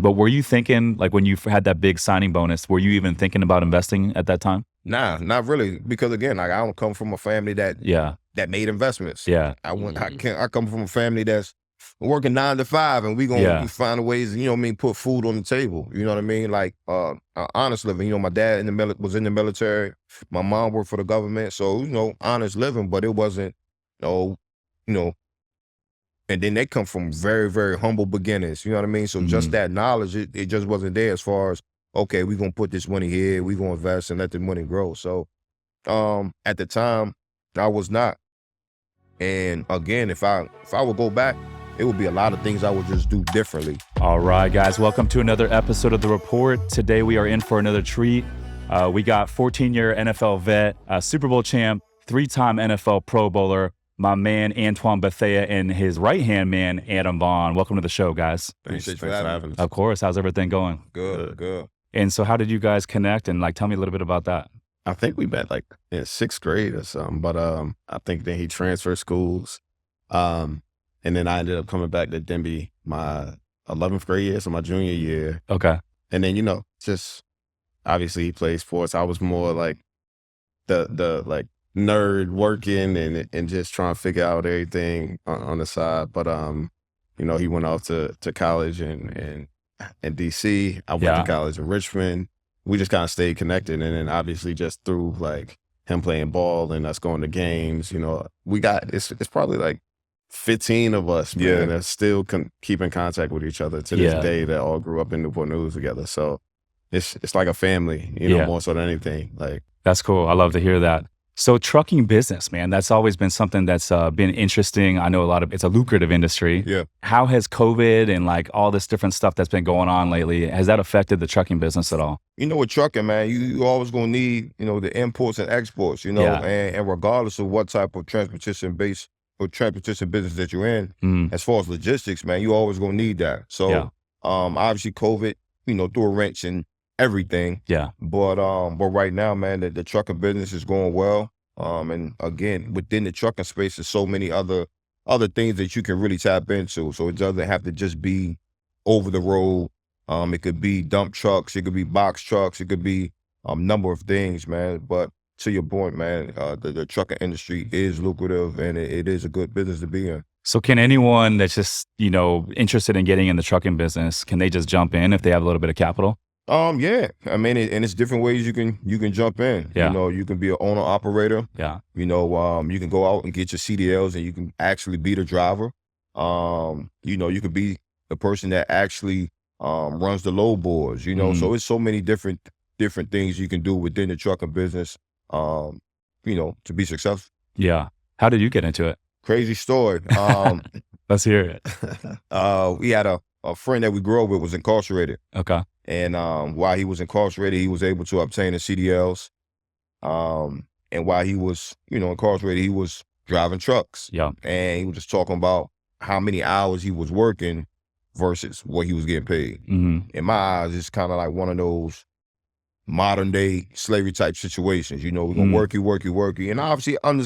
But were you thinking, like when you had that big signing bonus, were you even thinking about investing at that time? Nah, not really. Because again, like I don't come from a family that made investments. Yeah. I come from a family that's working 9 to 5, and we find ways, put food on the table. You know what I mean? Like honest living. My dad was in the military. My mom worked for the government, so honest living. But it wasn't, you know. And then they come from very, very humble beginnings. You know what I mean? So just that knowledge, it just wasn't there as far as, okay, we're going to put this money here, we're going to invest and let the money grow. So at the time, I was not. And again, if I would go back, it would be a lot of things I would just do differently. All right, guys, welcome to another episode of The Report. Today we are in for another treat. We got 14-year NFL vet, Super Bowl champ, 3-time NFL Pro Bowler, my man, Antoine Bethea, and his right-hand man, Vaughn. Welcome to the show, guys. Thanks for having us. Of course. How's everything going? Good. And so how did you guys connect? And tell me a little bit about that. I think we met in 6th grade or something, but I think then he transferred schools. And then I ended up coming back to Denby my 11th grade year, so my junior year. Okay. And then, just obviously he plays sports. I was more like the nerd working and just trying to figure out everything on the side. But he went off to college in DC. I went to college in Richmond. We just kind of stayed connected, and then obviously just through him playing ball and us going to games, we got it's probably 15 of us, man, that still keep in contact with each other to this day, that all grew up in Newport News together. So it's like a family, more so than anything. That's cool. I love to hear that. So trucking business, man, that's always been something that's been interesting. I know it's a lucrative industry. Yeah. How has COVID and all this different stuff that's been going on lately, has that affected the trucking business at all? With trucking, man, you always gonna need, the imports and exports, and regardless of what type of transportation business that you're in, as far as logistics, man, you always gonna need that. So obviously COVID, threw a wrench in everything. Yeah. But right now, man, the trucking business is going well. And again, within the trucking space, there's so many other things that you can really tap into. So it doesn't have to just be over the road. It could be dump trucks, it could be box trucks, it could be a number of things, man. But to your point, man, the trucking industry is lucrative, and it is a good business to be in. So can anyone that's just, interested in getting in the trucking business, can they just jump in if they have a little bit of capital? Yeah. I mean, and it's different ways you can jump in. Yeah. You can be an owner operator. Yeah. You can go out and get your CDLs, and you can actually be the driver. You could be the person that actually runs the load boards. So it's so many different things you can do within the trucking business. To be successful. Yeah. How did you get into it? Crazy story. Let's hear it. We had a friend that we grew up with was incarcerated. Okay. And while he was incarcerated, he was able to obtain the CDLs. And while he was, incarcerated, he was driving trucks. Yeah. And he was just talking about how many hours he was working versus what he was getting paid. Mm-hmm. In my eyes, it's kind of like one of those modern day slavery type situations. We're gonna work you. And obviously, I'm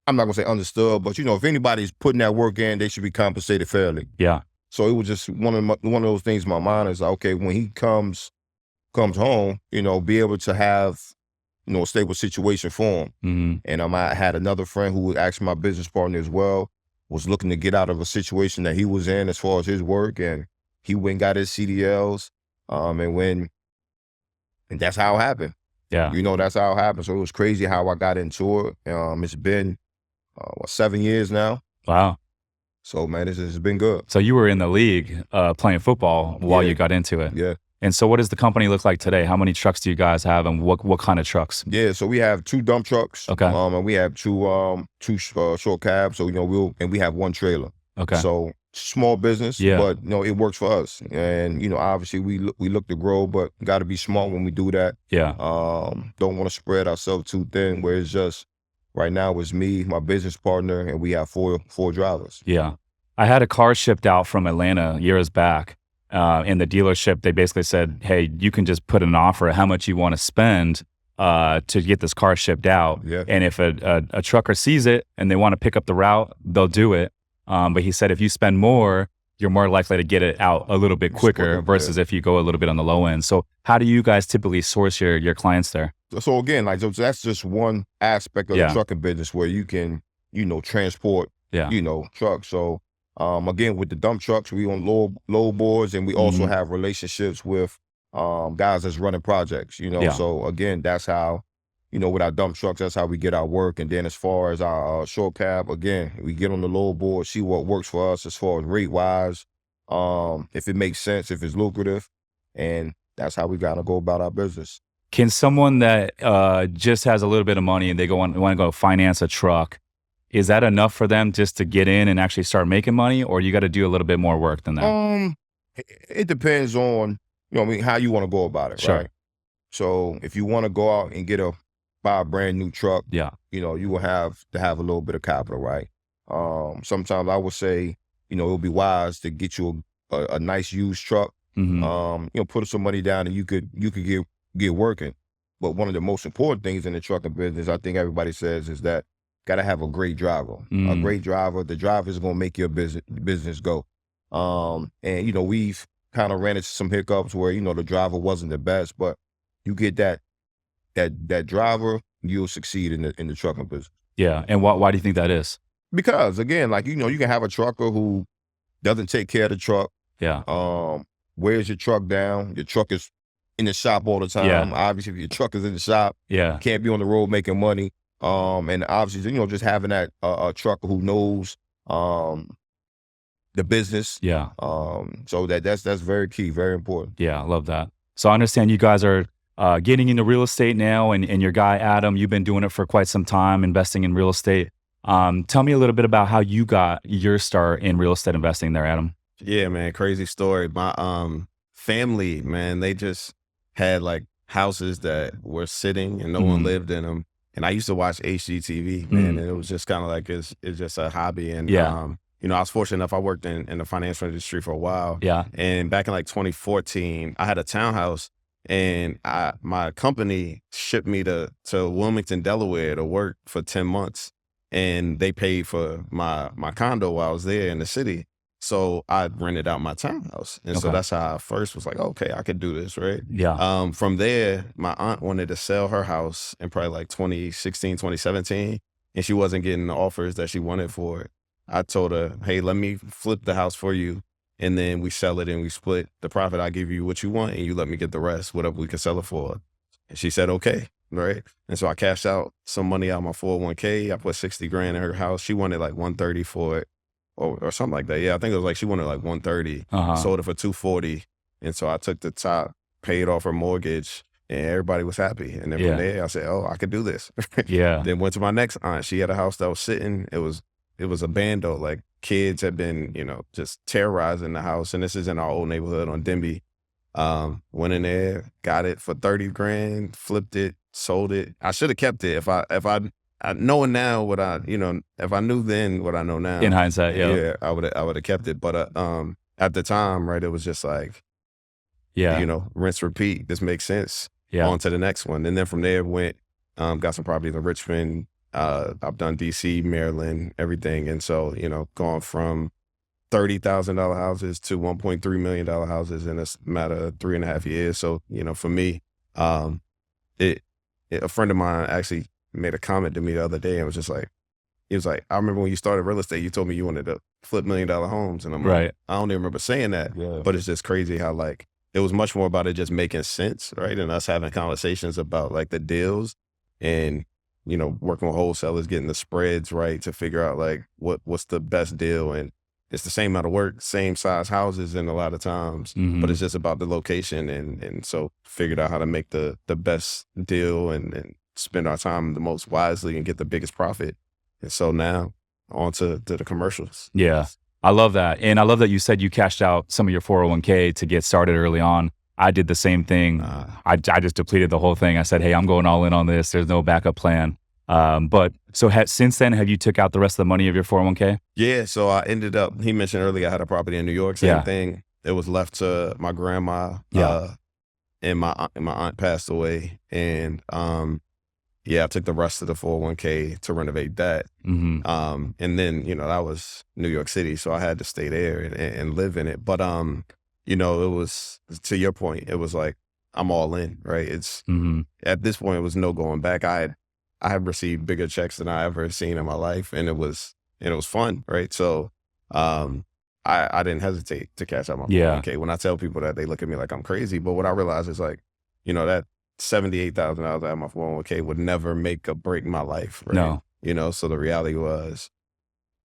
not gonna say understood, but if anybody's putting that work in, they should be compensated fairly. Yeah. So it was just one of those things in my mind is okay, when he comes home, be able to have, a stable situation for him. Mm-hmm. And I had another friend who was actually my business partner as well, was looking to get out of a situation that he was in as far as his work, and he went and got his CDLs, and that's how it happened. Yeah. That's how it happened. So it was crazy how I got into it. It's been 7 years now. Wow. So, man, it's been good. So you were in the league playing football while you got into it. Yeah. And so what does the company look like today? How many trucks do you guys have, and what kind of trucks? Yeah, so we have 2 dump trucks. Okay. And we have two short cabs. So, we have 1 trailer. Okay. So small business, but it works for us. And, obviously we look to grow, but got to be smart when we do that. Yeah. Don't want to spread ourselves too thin, where it's just, right now it's me, my business partner, and we have 4 drivers. Yeah. I had a car shipped out from Atlanta years back. In the dealership, they basically said, hey, you can just put an offer of how much you want to spend to get this car shipped out. Yeah. And if a trucker sees it and they want to pick up the route, they'll do it. But he said, if you spend more, you're more likely to get it out a little bit quicker versus if you go a little bit on the low end. So how do you guys typically source your clients there? So again, like, so that's just one aspect of the trucking business where you can, transport, trucks. So again, with the dump trucks, we on low boards, and we also have relationships with guys that's running projects, So again, that's how, with our dump trucks, that's how we get our work. And then as far as our short cab, again, we get on the low board, see what works for us as far as rate wise, if it makes sense, if it's lucrative, and that's how we gotta go about our business. Can someone that just has a little bit of money and they want to go finance a truck, is that enough for them just to get in and actually start making money, or you got to do a little bit more work than that? It depends on, how you want to go about it, right? So if you want to go out and buy a brand new truck, you will have to have a little bit of capital, right? Sometimes I would say, it would be wise to get you a nice used truck, put some money down, and you could get working. But one of the most important things in the trucking business, I think everybody says, is that got to have a great driver. A great driver. The driver is going to make your business go. And we've kind of ran into some hiccups where the driver wasn't the best, but you get that driver, you'll succeed in the trucking business. Yeah, and why do you think that is? Because again, like you can have a trucker who doesn't take care of the truck. Wears your truck down. Your truck is in the shop all the time. Obviously, if your truck is in the shop, can't be on the road making money. And obviously, just having that a trucker who knows the business. So that's very key, very important. Yeah, I love that. So I understand you guys are getting into real estate now, and your guy Adam, you've been doing it for quite some time, investing in real estate. Tell me a little bit about how you got your start in real estate investing there, Adam. Yeah, man, crazy story. My family, man, they just had like houses that were sitting and no one lived in them. And I used to watch HGTV, man, and it was just kind of like it's just a hobby. And I was fortunate enough. I worked in the financial industry for a while. And back in like 2014, I had a townhouse, and my company shipped me to Wilmington, Delaware, to work for 10 months, and they paid for my condo while I was there in the city. So I rented out my townhouse. And so that's how I first was like, okay, I could do this, right? From there, my aunt wanted to sell her house in probably like 2016, 2017, and she wasn't getting the offers that she wanted for it. I told her, hey, let me flip the house for you, and then we sell it and we split the profit. I give you what you want, and you let me get the rest, whatever we can sell it for. And she said, okay, right? And so I cashed out some money out of my 401k. I put 60 grand in her house. She wanted like 130 for it. Or something like that. Yeah, I think it was like she wanted like 130, sold it for 240. And so I took the top, paid off her mortgage, and everybody was happy. And then from there, I said, oh, I could do this. Then went to my next aunt. She had a house that was sitting. It was abandoned. Like kids had been, just terrorizing the house. And this is in our old neighborhood on Denby. Went in there, got it for 30 grand, flipped it, sold it. I should have kept it if I knowing now what if I knew then what I know now. In hindsight, I would have kept it. But at the time, right, it was just like, rinse, repeat. This makes sense. On to the next one. And then from there went, got some properties in Richmond. I've done DC, Maryland, everything. And so, gone from $30,000 houses to $1.3 million houses in a matter of 3.5 years. So, for me, a friend of mine actually made a comment to me the other day and was just like, he was like, I remember when you started real estate, you told me you wanted to flip $1 million homes. And I'm like, I don't even remember saying that, but it's just crazy how like, it was much more about it just making sense, right? And us having conversations about like the deals and, working with wholesalers, getting the spreads right to figure out like what's the best deal. And it's the same amount of work, same size houses in a lot of times, but it's just about the location. And so figured out how to make the best deal and spend our time the most wisely and get the biggest profit. And so now on to the commercials. Yeah, I love that. And I love that you said you cashed out some of your 401k to get started early on. I did the same thing. I just depleted the whole thing. I said, hey, I'm going all in on this. There's no backup plan. But so since then, have you took out the rest of the money of your 401k? Yeah, so I ended up, he mentioned earlier I had a property in New York, same thing. It was left to my grandma and my aunt passed away. And I took the rest of the 401k to renovate that. Mm-hmm. And then, that was New York City, so I had to stay there and live in it. But, it was, to your point, it was like, I'm all in, right? It's at this point, it was no going back. I had received bigger checks than I ever seen in my life, and it was fun, right? So, I didn't hesitate to cash out my 401k. When I tell people that, they look at me like I'm crazy. But what I realize is like, that $78,000 out of my 401k would never make or break my life, right? No. So the reality was,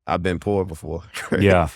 I've been poor before. Right? Yeah.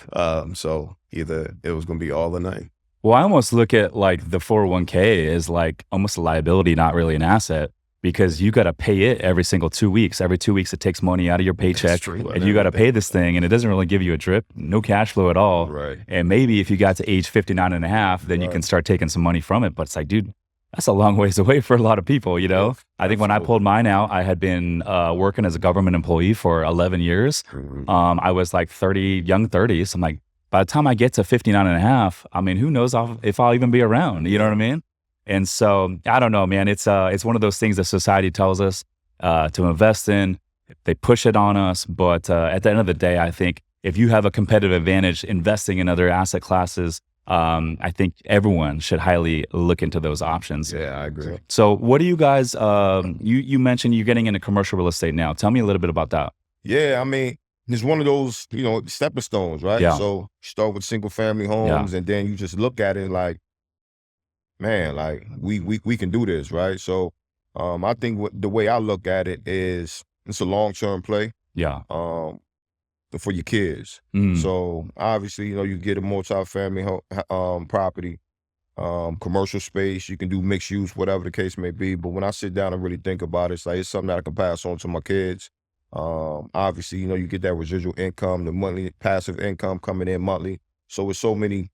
So either it was going to be all or nothing. Well, I almost look at like the 401k as like almost a liability, not really an asset, because you got to pay it every single 2 weeks. Every 2 weeks, it takes money out of your paycheck, and you got to pay this thing, and it doesn't really give you a drip, no cash flow at all. Right. And maybe if you got to age 59 and a half, then you can start taking some money from it. But it's like, dude, that's a long ways away for a lot of people, Yeah, I think when I pulled mine out, I had been working as a government employee for 11 years. I was like young 30s. I'm like, by the time I get to 59 and a half, I mean, who knows if I'll even be around, you know what I mean? And so, I don't know, man, it's one of those things that society tells us to invest in. They push it on us. But at the end of the day, I think if you have a competitive advantage investing in other asset classes, I think everyone should highly look into those options. Yeah, I agree. So what do you guys, you mentioned you're getting into commercial real estate now. Tell me a little bit about that. Yeah, I mean, it's one of those, stepping stones, right? Yeah. So you start with single family homes, and then you just look at it like, man, like we can do this, right? So I think the way I look at it is it's a long-term play. Yeah. For your kids. So obviously, you get a multi-family property, commercial space, you can do mixed use, whatever the case may be. But when I sit down and really think about it, it's like it's something that I can pass on to my kids. Obviously, you get that residual income, the monthly passive income coming in monthly. So it's so many,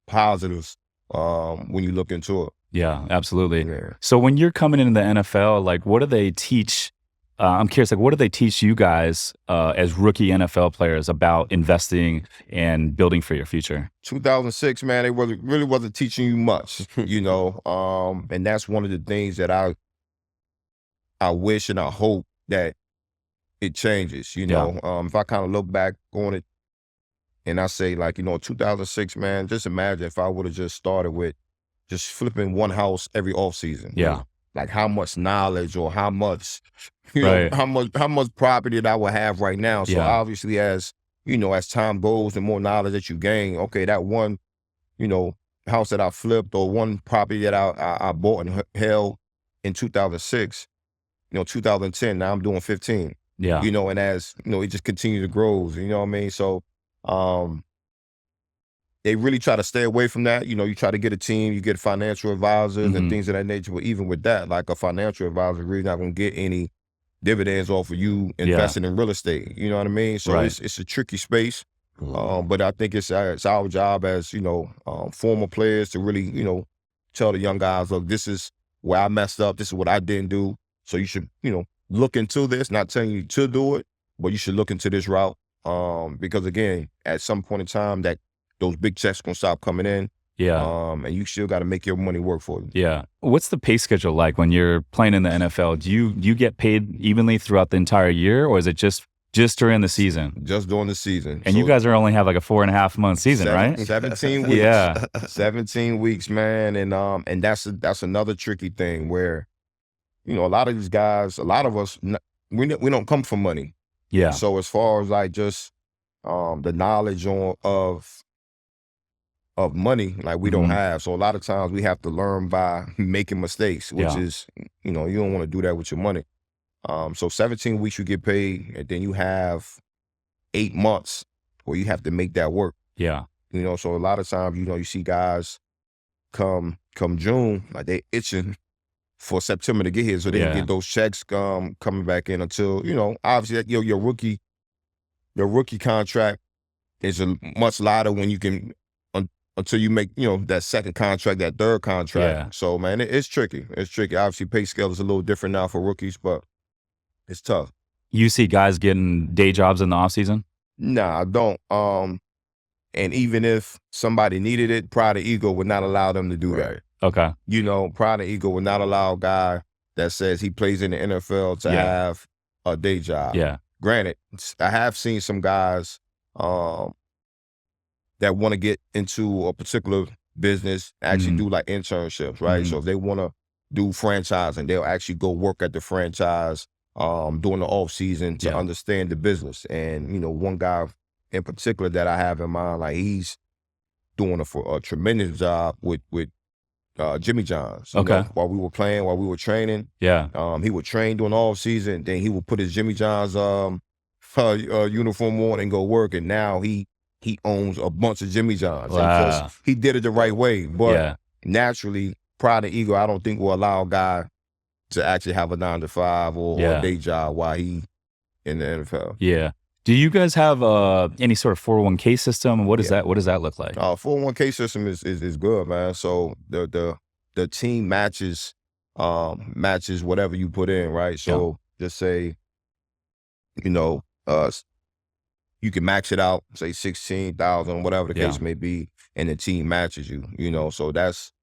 positives when you look into it. Yeah, absolutely. Yeah. So when you're coming into the NFL, like what do they teach? I'm curious, like what do they teach you guys as rookie NFL players about investing and building for your future? 2006, man, they really wasn't teaching you much, and that's one of the things that I wish and I hope that it changes, if I kind of look back on it and I say like, 2006, man, just imagine if I would have just started with just flipping one house every off season. Yeah. Like how much knowledge or how much, Right. how much property that I would have right now. So Yeah. obviously as time goes, the more knowledge that you gain, okay, that one, house that I flipped or one property that I bought and held in 2006, 2010, now I'm doing 15. Yeah. And as, it just continues to grow, you know what I mean? So, they really try to stay away from that. You try to get a team, you get financial advisors and things of that nature. But even with that, like a financial advisor is really not going to get any dividends off of you investing in real estate. You know what I mean? So Right. it's a tricky space. But I think it's our job as, former players to really, tell the young guys, look, this is where I messed up. This is what I didn't do. So you should, look into this, not telling you to do it, but you should look into this route. Because again, at some point in time those big checks gonna stop coming in. Yeah. And you still got to make your money work for you. Yeah. What's the pay schedule like when you're playing in the NFL? Do you get paid evenly throughout the entire year, or is it just during the season? Just during the season. And you guys only have like a 4.5 month season, right? 17 weeks. Yeah. 17 weeks, man. And that's another tricky thing where, a lot of these guys, a lot of us, we don't come from money. Yeah. So as far as like just the knowledge of money, like we don't have. So a lot of times we have to learn by making mistakes, which is, you don't want to do that with your money. So 17 weeks you get paid, and then you have 8 months where you have to make that work. Yeah. So a lot of times, you see guys come June, like they itching for September to get here so they can get those checks coming back in until, obviously your rookie contract is a much lighter when you can until you make, that second contract, that third contract. Yeah. So, man, it's tricky. It's tricky. Obviously, pay scale is a little different now for rookies, but it's tough. You see guys getting day jobs in the off season? Nah, I don't. And even if somebody needed it, pride and ego would not allow them to do that. Okay. Pride and ego would not allow a guy that says he plays in the NFL to have a day job. Yeah. Granted, I have seen some guys that want to get into a particular business, actually do like internships, right? So if they want to do franchising, they'll actually go work at the franchise during the off season to understand the business. And, you know, one guy in particular that I have in mind, like he's doing a tremendous job with Jimmy John's. You know, while we were playing, while we were training. Yeah. He would train during the off season, then he would put his Jimmy John's uniform on and go work. And now he owns a bunch of Jimmy John's. Wow. Because he did it the right way. But naturally, pride and ego, I don't think will allow a guy to actually have a 9-to-5 or a day job while he in the NFL. Yeah. Do you guys have any sort of 401k system? What does that look like? 401k system is good, man. So the team matches whatever you put in, right? So just say, you know, you can max it out, say 16,000, whatever the case may be, and the team matches you. You know, so that's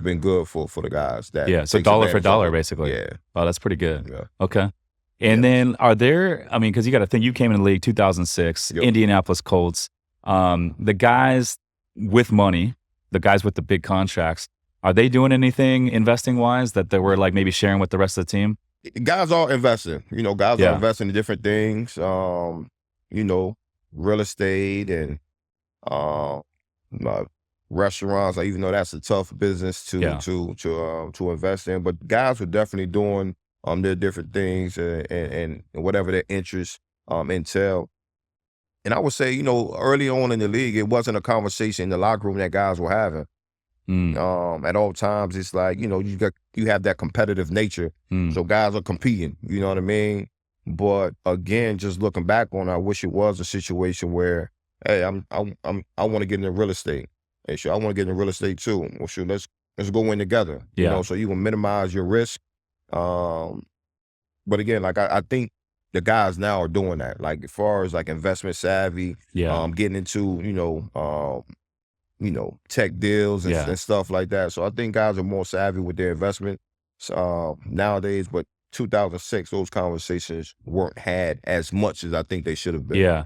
been good for the guys. That so dollar for dollar, basically. Yeah. Wow, that's pretty good. Yeah. Okay. And then are there, I mean, because you got to think, you came in the league 2006, Indianapolis Colts. The guys with money, the guys with the big contracts, are they doing anything investing-wise that they were like maybe sharing with the rest of the team? Guys are investing. You know, guys are investing in different things. You know, real estate and restaurants. Even though that's a tough business to invest in, but guys are definitely doing their different things and whatever their interests entail. And I would say, you know, early on in the league, it wasn't a conversation in the locker room that guys were having. At all times, it's like, you know, you have that competitive nature. So guys are competing, you know what I mean? But again, just looking back on it, I wish it was a situation where, hey, I want to get into real estate. Hey, sure, I want to get into real estate too. Well, sure, let's go in together. You know, so you can minimize your risk. But again, like I think the guys now are doing that. Like as far as like investment savvy, getting into, you know, tech deals and stuff like that. So I think guys are more savvy with their investment nowadays. But 2006, those conversations weren't had as much as I think they should have been. Yeah,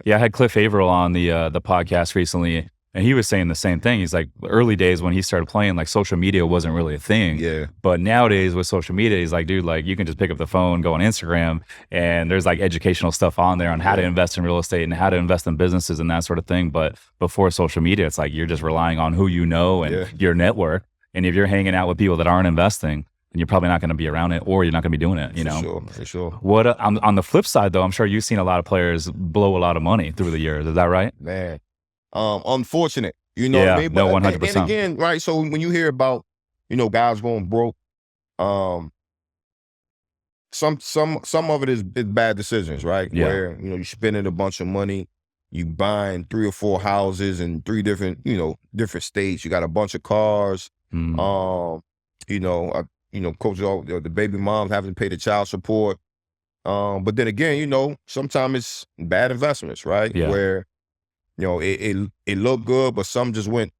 I had Cliff Averill on the podcast recently. And he was saying the same thing. He's like, early days when he started playing, like social media wasn't really a thing. Yeah. But nowadays with social media, he's like, dude, like you can just pick up the phone, go on Instagram, and there's like educational stuff on there on how to invest in real estate and how to invest in businesses and that sort of thing. But before social media, it's like you're just relying on who you know and your network. And if you're hanging out with people that aren't investing, then you're probably not going to be around it, or you're not going to be doing it, you know? For sure. What on the flip side, though, I'm sure you've seen a lot of players blow a lot of money through the years. Is that right? Man, unfortunate. You know what I mean? But, no, 100%. And again, right, so when you hear about, you know, guys going broke, some of it is bad decisions, right? Where, you know, you're spending a bunch of money, you buying 3 or 4 houses in 3 different, you know, different states. You got a bunch of cars. You know, coach, the baby moms having to pay the child support. But then again, you know, sometimes it's bad investments, right? Where, you know, it looked good, but some just went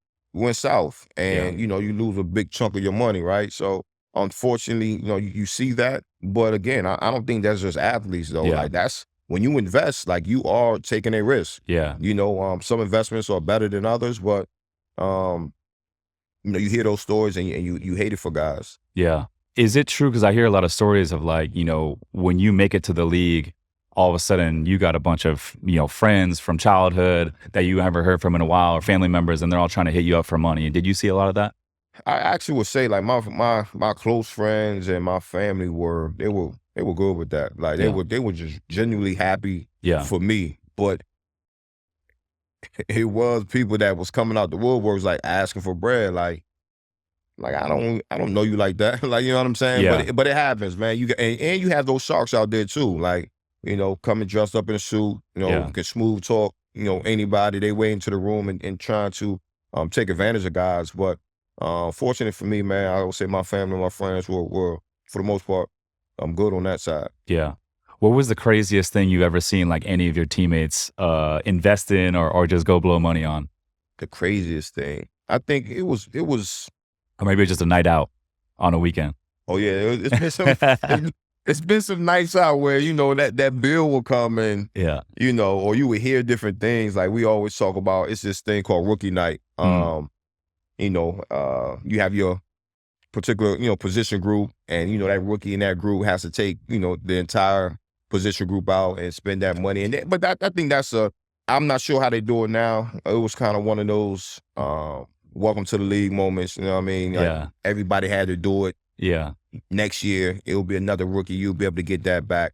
south, and you know, you lose a big chunk of your money, right? So unfortunately, you know, you see that. But again, I don't think that's just athletes though. Like that's when you invest, like you are taking a risk. You know, some investments are better than others, but you know, you hear those stories and you hate it for guys. Is it true? Because I hear a lot of stories of like, you know, when you make it to the league, all of a sudden you got a bunch of, you know, friends from childhood that you haven't heard from in a while, or family members, and they're all trying to hit you up for money. Did you see a lot of that? I actually would say like my close friends and my family were good with that. Like they were just genuinely happy for me. But it was people that was coming out the woodworks like asking for bread, like I don't know you like that. Like, you know what I'm saying? But it happens, man. And you have those sharks out there too. Like, you know, coming dressed up in a suit, you know, can smooth talk, you know, anybody, they way into the room and trying to take advantage of guys. But fortunate for me, man, I would say my family and my friends were for the most part, good on that side. What was the craziest thing you've ever seen like any of your teammates invest in or just go blow money on? The craziest thing? I think it was or maybe just a night out. on a weekend? Oh yeah, it's been it's been some nights out where that bill will come and Yeah. or you would hear different things. Like we always talk about, it's this thing called rookie night. You have your particular position group, and that rookie in that group has to take the entire position group out and spend that money. But I think I'm not sure how they do it now. It was kind of one of those welcome to the league moments. You know what I mean? Like, everybody had to do it. Yeah. Next year, it'll be another rookie. You'll be able to get that back.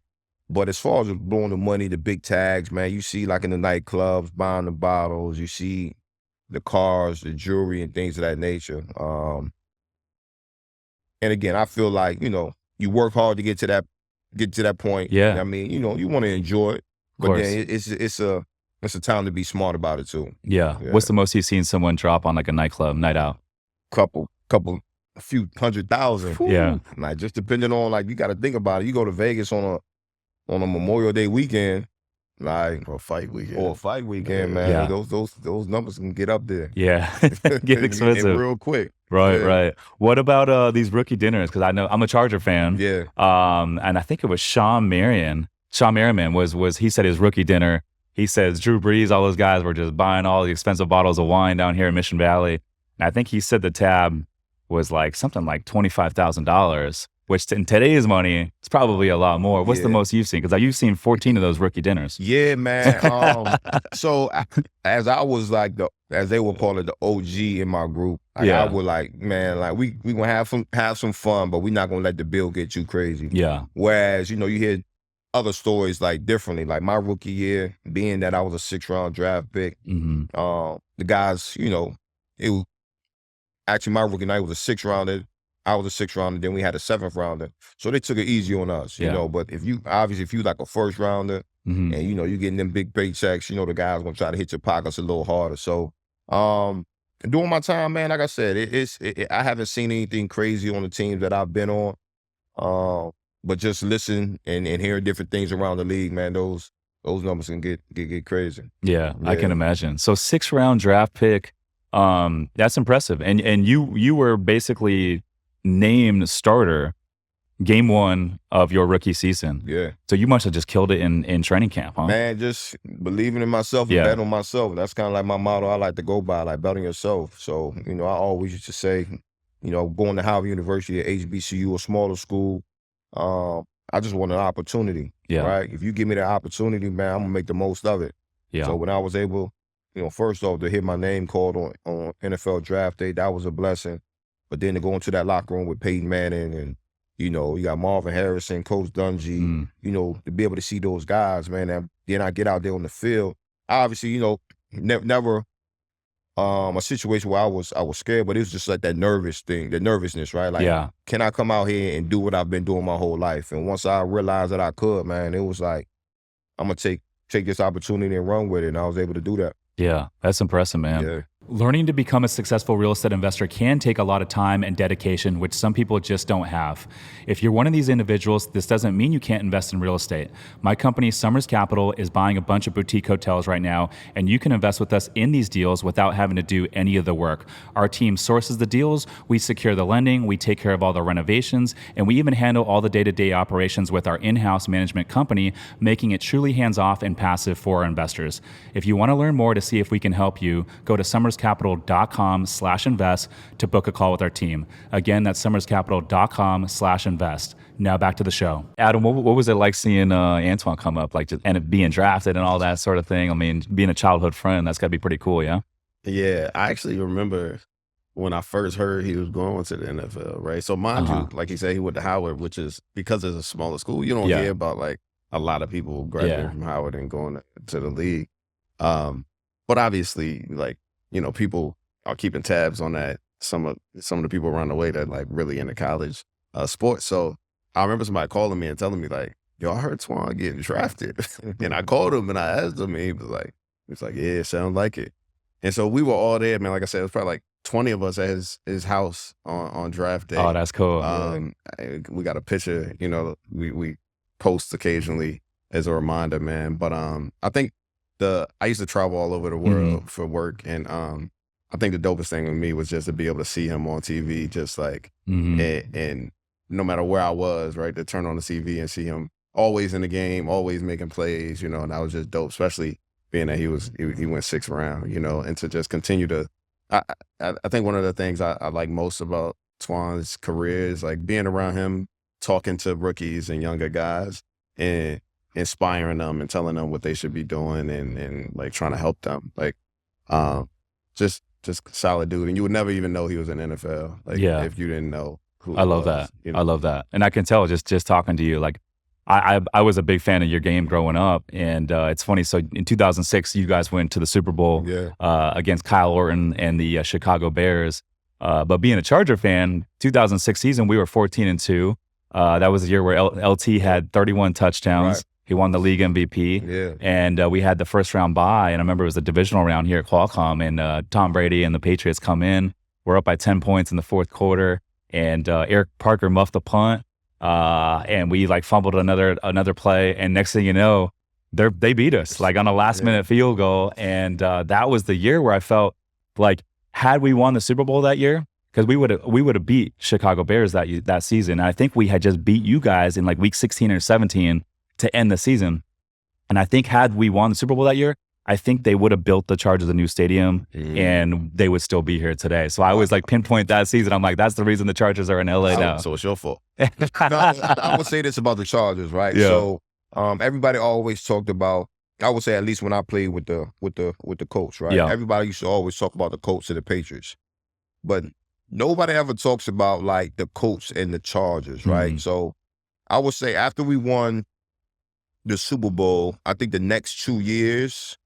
But as far as blowing the money, the big tags, man, you see like in the nightclubs, buying the bottles, you see the cars, the jewelry, and things of that nature. And again, I feel like, you work hard to get to that point. Yeah. I mean, you want to enjoy it. But then it's a time to be smart about it too. Yeah. What's the most you've seen someone drop on like a nightclub night out? A few $100,000. Yeah. Like just depending on, like, you got to think about it. You go to Vegas on a Memorial Day weekend, like, or a fight weekend, man. Yeah. Those numbers can get up there. Yeah. Get expensive real quick. Right. What about these rookie dinners? Because I know I'm a Charger fan. Yeah. And I think it was Sean Merriman was he said his rookie dinner. He says Drew Brees, all those guys were just buying all the expensive bottles of wine down here in Mission Valley. And I think he said the tab was like something like $25,000, which in today's money is probably a lot more. What's the most you've seen? Because you've seen 14 of those rookie dinners. Yeah, man. So as I was like as they would call it, the OG in my group, I would like, man, like we gonna have some fun, but we're not gonna let the bill get too crazy. Yeah. Whereas, you hear other stories like differently. Like my rookie year, being that I was a 6th-round draft pick, the guys, it was actually my rookie night was a 6th-rounder. I was a 6th-rounder, then we had a 7th-rounder. So they took it easy on us, you know. But if you like a 1st-rounder and you're getting them big paychecks, the guys gonna try to hit your pockets a little harder. So during my time, man, like I said, I haven't seen anything crazy on the teams that I've been on. But just listen and hear different things around the league, man, those numbers can get crazy. Yeah, I can imagine. So 6th-round draft pick, that's impressive. And you were basically named starter game 1 of your rookie season. Yeah. So you must have just killed it in training camp, huh? Man, just believing in myself and betting on myself. That's kind of like my motto I like to go by, like bet on yourself. So, I always used to say, going to Howard University, at HBCU, a smaller school, I just want an opportunity, right? If you give me that opportunity, man, I'm gonna make the most of it. Yeah. So when I was able, first off, to hear my name called on NFL draft day, that was a blessing. But then to go into that locker room with Peyton Manning and, you got Marvin Harrison, Coach Dungy, to be able to see those guys, man, and then I get out there on the field. Obviously, never a situation where I was scared, but it was just like that nervousness, right? Like, can I come out here and do what I've been doing my whole life? And once I realized that I could, man, it was like, I'm gonna take this opportunity and run with it, and I was able to do that. Yeah, that's impressive, man. Yeah. Learning to become a successful real estate investor can take a lot of time and dedication, which some people just don't have. If you're one of these individuals, this doesn't mean you can't invest in real estate. My company, Summers Capital, is buying a bunch of boutique hotels right now, and you can invest with us in these deals without having to do any of the work. Our team sources the deals, we secure the lending, we take care of all the renovations, and we even handle all the day-to-day operations with our in-house management company, making it truly hands-off and passive for our investors. If you want to learn more to see if we can help you, go to summerscapital.com/invest to book a call with our team. Again, that's summerscapital.com/invest. Now back to the show. Adam, what was it like seeing Antoine come up, like and being drafted and all that sort of thing? I mean, being a childhood friend, that's got to be pretty cool, yeah? Yeah, I actually remember when I first heard he was going to the NFL, right? So mind you, like he said, he went to Howard, which is, because it's a smaller school, you don't hear about like a lot of people graduating from Howard and going to the league. But obviously, like, people are keeping tabs on that. Some of the people around the way that like really into college sports. So I remember somebody calling me and telling me like, "Yo, I heard Twan getting drafted," and I called him and I asked him, and he was like, "Yeah, it sounds like it." And so we were all there, man. Like I said, it was probably like 20 of us at his house on draft day. Oh, that's cool. We got a picture. We post occasionally as a reminder, man. But I think I used to travel all over the world for work, and I think the dopest thing with me was just to be able to see him on TV, just like, and no matter where I was, right, to turn on the TV and see him always in the game, always making plays, and that was just dope, especially being that he went 6th round, and to just continue to, I think one of the things I like most about Twan's career is like being around him, talking to rookies and younger guys and inspiring them and telling them what they should be doing and like trying to help them. Like, just solid dude. And you would never even know he was in NFL. Like, if you didn't know who I love that. I love that. And I can tell just talking to you, like, I was a big fan of your game growing up, and it's funny. So in 2006, you guys went to the Super Bowl against Kyle Orton and the Chicago Bears. But being a Charger fan, 2006 season, we were 14-2. That was the year where LT had 31 touchdowns. Right. He won the league MVP. Yeah. And we had the first round bye, and I remember it was a divisional round here at Qualcomm, and Tom Brady and the Patriots come in. We're up by 10 points in the fourth quarter, and Eric Parker muffed the punt, and we like fumbled another play, and next thing you know, they beat us like on a last minute field goal, and that was the year where I felt like had we won the Super Bowl that year, because we would have beat Chicago Bears that season. And I think we had just beat you guys in like week 16 or 17 to end the season. And I think had we won the Super Bowl that year, I think they would have built the Chargers a new stadium and they would still be here today. So I always like pinpoint that season. I'm like, that's the reason the Chargers are in LA now. So it's your fault. No, I would say this about the Chargers, right? Yeah. So everybody always talked about, I would say at least when I played with the Colts, right? Yeah. Everybody used to always talk about the Colts and the Patriots. But nobody ever talks about like the Colts and the Chargers, right? So I would say after we won the Super Bowl, I think the next 2 years,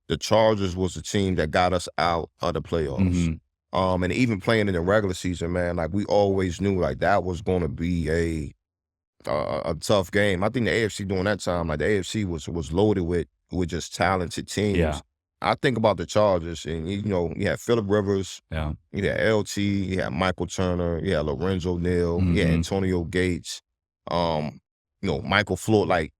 the Chargers was the team that got us out of the playoffs. And even playing in the regular season, man, like we always knew like that was going to be a tough game. I think the AFC during that time, like the AFC was loaded with just talented teams. Yeah. I think about the Chargers, and you had Phillip Rivers, you had LT, you had Michael Turner, you had Lorenzo Neal, you had Antonio Gates, Michael Floyd. Like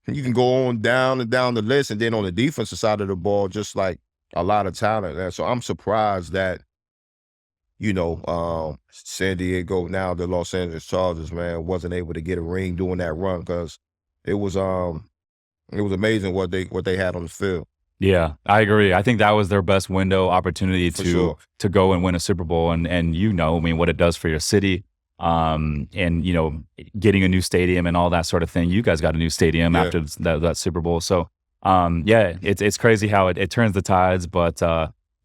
you can go on down and down the list, and then on the defensive side of the ball, just like a lot of talent. And so I'm surprised that San Diego, now the Los Angeles Chargers, man, wasn't able to get a ring doing that run, because it was amazing what they had on the field. Yeah, I agree. I think that was their best window opportunity to go and win a Super Bowl, and I mean, what it does for your city, and getting a new stadium and all that sort of thing. You guys got a new stadium after that Super Bowl, so it's crazy how it turns the tides. But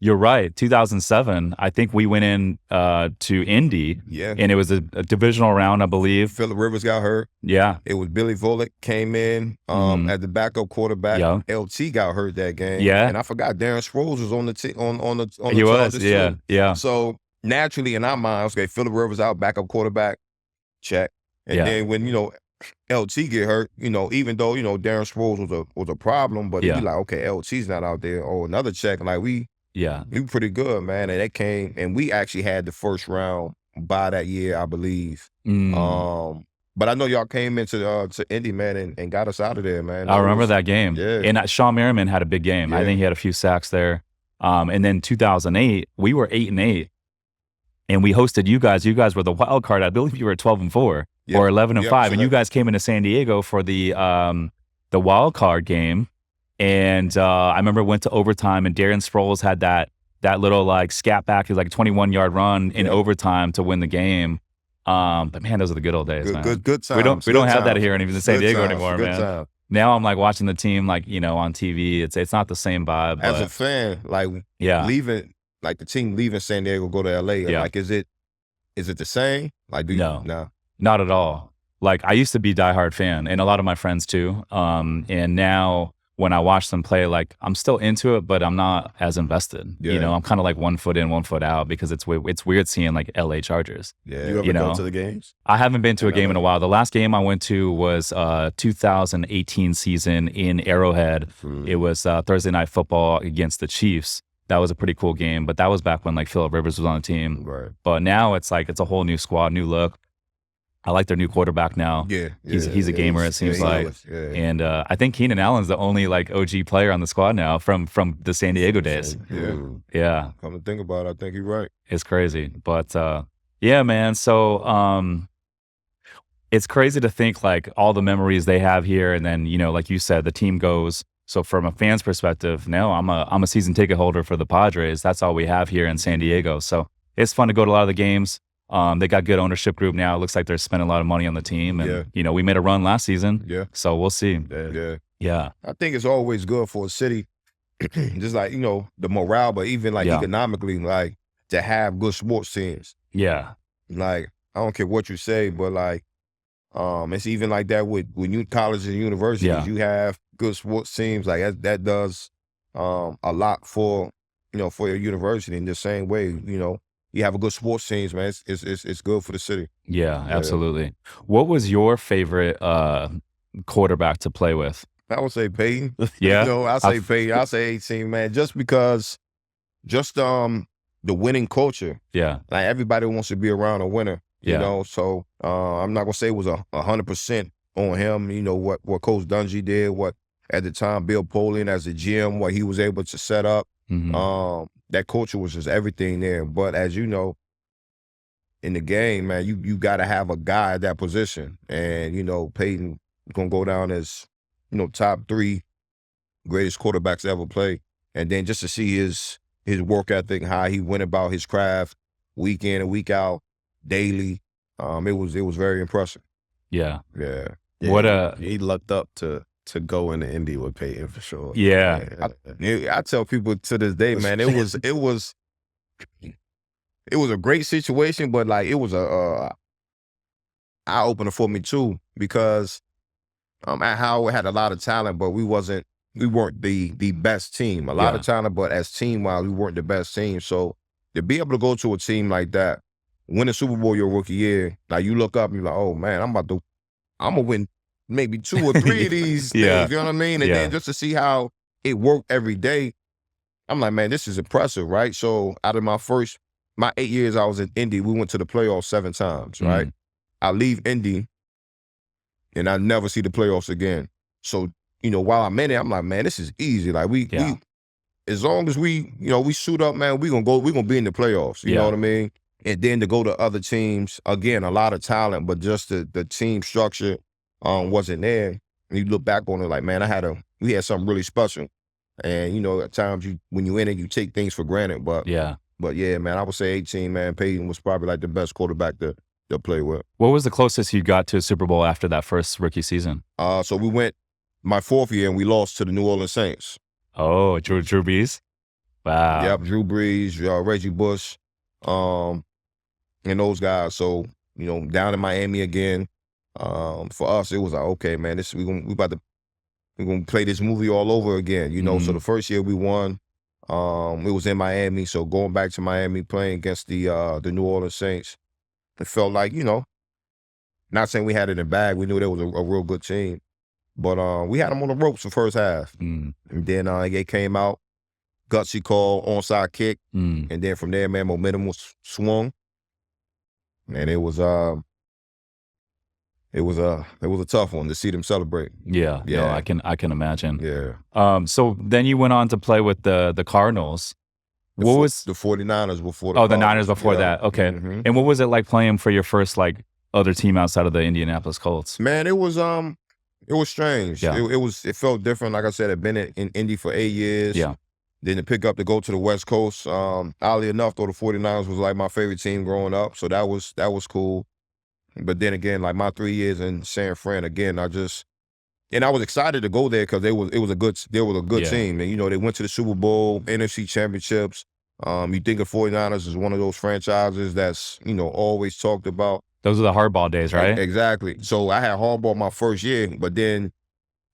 you're right. 2007, I think we went in to Indy, and it was a divisional round, I believe. Phillip Rivers got hurt. Yeah, it was Billy Volek came in as the backup quarterback. Yeah. LT got hurt that game. Yeah, and I forgot Darren Sproles was on the he was. Yeah, yeah. So naturally, in our minds, okay, Phillip Rivers out, backup quarterback, check. And then when LT get hurt, even though Darren Sproles was a problem, but you like, okay, LT's not out there. Oh, another check. Like we were pretty good, man. And that came, and we actually had the first round bye that year, I believe. But I know y'all came into to Indy, man, and got us out of there, man. I remember that game. Yeah. And Sean Merriman had a big game. Yeah. I think he had a few sacks there. And then 2008, we were 8-8, and we hosted you guys. You guys were the wild card. I believe you were 12-4 or 11-5, and you guys came into San Diego for the wild card game. And I remember went to overtime, and Darren Sproles had that little like scat back, like a 21-yard run in overtime to win the game. But man, those are the good old days, man. Good times. We don't have that here in San Diego anymore, man. Time. Now I'm like watching the team like on TV. It's not the same vibe. As a fan, like leaving, like the team leaving San Diego, go to LA. Like is it the same? Like no, not at all. Like I used to be a diehard fan, and a lot of my friends too. And now when I watch them play, like I'm still into it, but I'm not as invested. Yeah. I'm kind of like 1 foot in, 1 foot out, because it's weird seeing like LA Chargers. Yeah. You ever go to the games? I haven't been to a game in a while. The last game I went to was 2018 season in Arrowhead. It was Thursday Night Football against the Chiefs. That was a pretty cool game, but that was back when like Phillip Rivers was on the team. Right. But now it's like it's a whole new squad, new look. I like their new quarterback now. Yeah, he's a gamer, it seems like. And I think Keenan Allen's the only like OG player on the squad now from the San Diego days. Yeah. Come to think about it, I think you're right. It's crazy. But yeah, man. So it's crazy to think like all the memories they have here, and then, you know, like you said, the team goes. So from a fan's perspective, no, I'm a season ticket holder for the Padres. That's all we have here in San Diego. So it's fun to go to a lot of the games. They got good ownership group now. It looks like they're spending a lot of money on the team. And, you know, we made a run last season. Yeah. So we'll see. Yeah. I think it's always good for a city, just like, you know, the morale, but even like economically, like to have good sports teams. Yeah. Like, I don't care what you say, but like, it's even like that with you colleges and universities. Yeah. You have good sports teams. Like that does a lot for, you know, for your university. In the same way, you know, you have a good sports teams, man. It's good for the city. Yeah, absolutely. What was your favorite quarterback to play with? I would say Peyton. Yeah. You know, I say Peyton. I say 18, man. Just because, the winning culture. Yeah. Like everybody wants to be around a winner. You know, so I'm not gonna say it was 100% on him. You know what Coach Dungy did, what at the time Bill Polian as the GM, what he was able to set up. That culture was just everything there. But as you know, in the game, man, you got to have a guy at that position, and you know Peyton gonna go down as, you know, top 3 greatest quarterbacks ever play. And then just to see his work ethic, how he went about his craft, week in and week out, daily, it was very impressive. Yeah. What he lucked up to go into Indy with Peyton for sure. Yeah. I tell people to this day, man, it was a great situation, but like it was a eye opener for me too, because at Howard had a lot of talent, but we weren't the best team. A lot of talent, but as team-wise, we weren't the best team. So to be able to go to a team like that, win a Super Bowl your rookie year, like you look up and you're like, oh man, I'm gonna win maybe 2 or 3 of these things, you know what I mean? And then just to see how it worked every day, I'm like, man, this is impressive, right? So out of my 8 years I was in Indy, we went to the playoffs 7 times, right? I leave Indy and I never see the playoffs again. So, you know, while I'm in it, I'm like, man, this is easy. Like we as long as we suit up, man, we're gonna be in the playoffs. You know what I mean? And then to go to other teams, again, a lot of talent, but just the team structure wasn't there. And you look back on it like, man, we had something really special. And, you know, at times when you're in it, you take things for granted. But yeah, man, I would say 18, man, Peyton was probably like the best quarterback to play with. What was the closest you got to a Super Bowl after that first rookie season? So we went my 4th year and we lost to the New Orleans Saints. Oh, Drew Brees? Wow. Yep, Drew Brees, Reggie Bush, and those guys. So, you know, down in Miami again. For us, it was like, okay, man, we're gonna play this movie all over again. You know, so the first year we won, it was in Miami. So going back to Miami, playing against the New Orleans Saints, it felt like, you know, not saying we had it in the bag. We knew there was a real good team, but we had them on the ropes the first half, and then they came out, gutsy call, onside kick, and then from there, man, momentum was swung, and it was a tough one to see them celebrate. Yeah. No, I can imagine. Yeah. So then you went on to play with the Cardinals. What was the 49ers before? The Niners before that. Okay. And what was it like playing for your first like other team outside of the Indianapolis Colts? Man, it was strange. Yeah. It felt different. Like I said, I'd been in Indy for 8 years. Yeah. Then to pick up to go to the West Coast. Oddly enough, though, the 49ers was like my favorite team growing up, so that was cool. But then again, like my 3 years in San Fran, again, I was excited to go there because they were a good team. And, you know, they went to the Super Bowl, NFC championships. You think of 49ers as one of those franchises that's, you know, always talked about. Those are the hardball days, right? Exactly. So I had hardball my first year, but then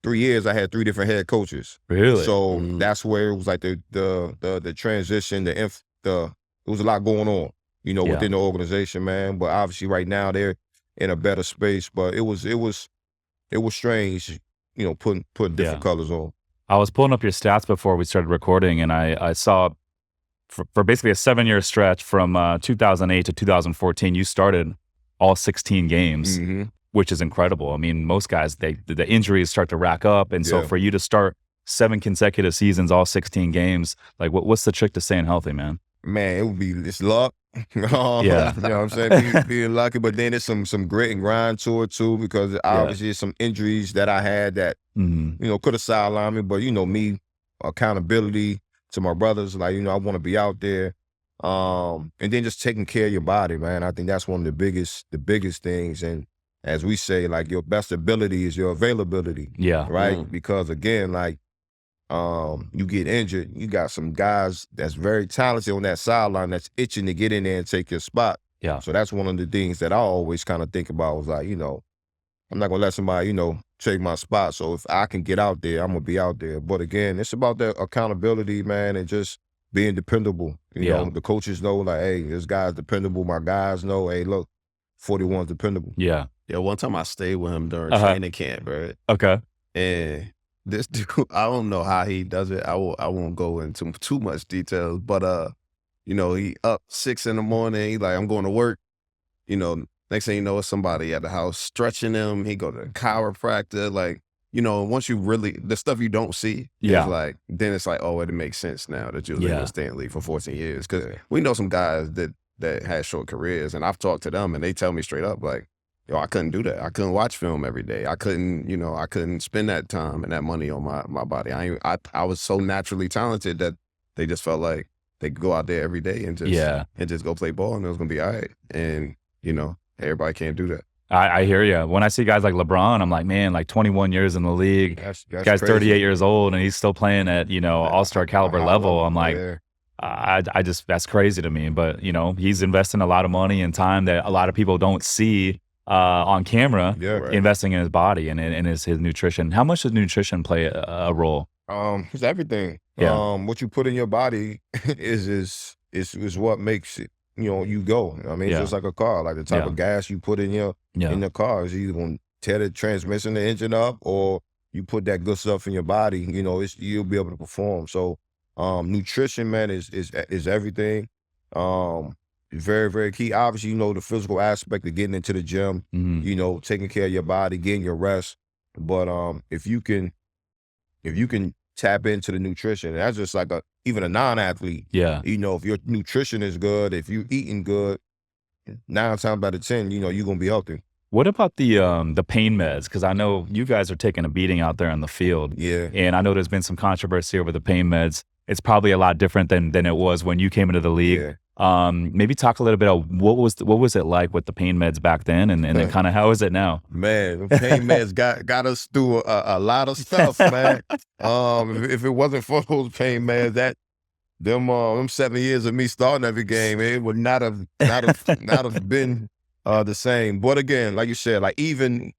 3 years I had 3 different head coaches. Really? So that's where it was like the transition, it was a lot going on, you know, within the organization, man. But obviously right now they're in a better space. But it was strange, you know, putting different colors on. I was pulling up your stats before we started recording, and I saw for basically a 7-year stretch from 2008 to 2014, you started all 16 games, which is incredible. I mean, most guys, the injuries start to rack up. And so for you to start 7 consecutive seasons, all 16 games, like what's the trick to staying healthy, man? Man, it would be it's luck. Yeah. You know what I'm saying? Being lucky, but then there's some grit and grind to it too, because obviously there's some injuries that I had that, you know, could have sidelined me. But, you know, me, accountability to my brothers, like, you know, I want to be out there. And then just taking care of your body, man. I think that's one of the biggest things. And as we say, like, your best ability is your availability. Yeah. Right? Because again, like, you get injured, you got some guys that's very talented on that sideline that's itching to get in there and take your spot. Yeah. So that's one of the things that I always kind of think about, was like, you know, I'm not gonna let somebody, you know, take my spot. So if I can get out there, I'm gonna be out there. But again, it's about that accountability, man, and just being dependable. You know, the coaches know, like, hey, this guy's dependable. My guys know, hey, look, 41's dependable. Yeah. Yeah, one time I stayed with him during training camp, bro. Okay. And this dude, I don't know how he does it. I won't go into too much details, but you know, he up 6 in the morning. He like, I'm going to work. You know, next thing you know, it's somebody at the house stretching him. He go to the chiropractor. Like, you know, once you really, the stuff you don't see, is like, then it's like, oh, it makes sense now that you're living in Stanley for 14 years. Because we know some guys that had short careers, and I've talked to them, and they tell me straight up, like, yo, I couldn't do that. I couldn't watch film every day. I couldn't, you know, I couldn't spend that time and that money on my body. I was so naturally talented that they just felt like they could go out there every day and just go play ball, and it was gonna be all right. And, you know, everybody can't do that. I hear you. When I see guys like LeBron, I'm like, man, like 21 years in the league. That's guy's crazy. 38 years old, and he's still playing at, you know, all-star caliber level. I'm like, I just, that's crazy to me. But, you know, he's investing a lot of money and time that a lot of people don't see on camera, investing in his body and in his nutrition. How much does nutrition play a role? It's everything. Yeah. What you put in your body is what makes it, you know, you go. I mean, it's just like a car. Like the type of gas you put in the car is either going to tear the transmission, the engine up, or you put that good stuff in your body, you know, you'll be able to perform. So nutrition, man, is everything. Very, very key. Obviously, you know, the physical aspect of getting into the gym, you know, taking care of your body, getting your rest. But if you can tap into the nutrition, and that's just like even a non-athlete. Yeah. You know, if your nutrition is good, if you're eating good, 9 times out of 10, you know, you're gonna be healthy. What about the pain meds? Because I know you guys are taking a beating out there in the field. Yeah. And I know there's been some controversy over the pain meds. It's probably a lot different than it was when you came into the league. Yeah. Maybe talk a little bit about what was it like with the pain meds back then, and then kind of how is it now? Man, the pain meds got us through a lot of stuff, man. If it wasn't for those pain meds, them 7 years of me starting every game, it would not have been the same. But again, like you said, like even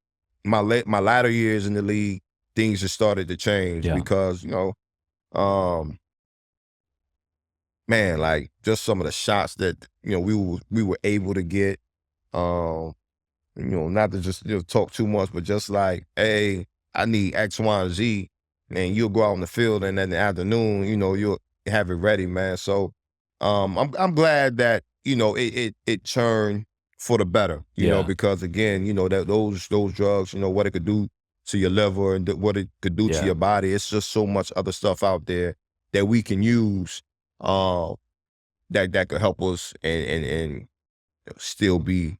my latter years in the league, things just started to change because, you know, man, like just some of the shots that, you know, we were able to get, you know, not to just talk too much, but just like, hey, I need X, Y, and Z, and you'll go out on the field, and in the afternoon, you know, you'll have it ready, man. So I'm glad that, you know, it turned for the better, you know, because again, you know, that those drugs, you know, what it could do to your liver and what it could do to your body. It's just so much other stuff out there that we can use that could help us and still be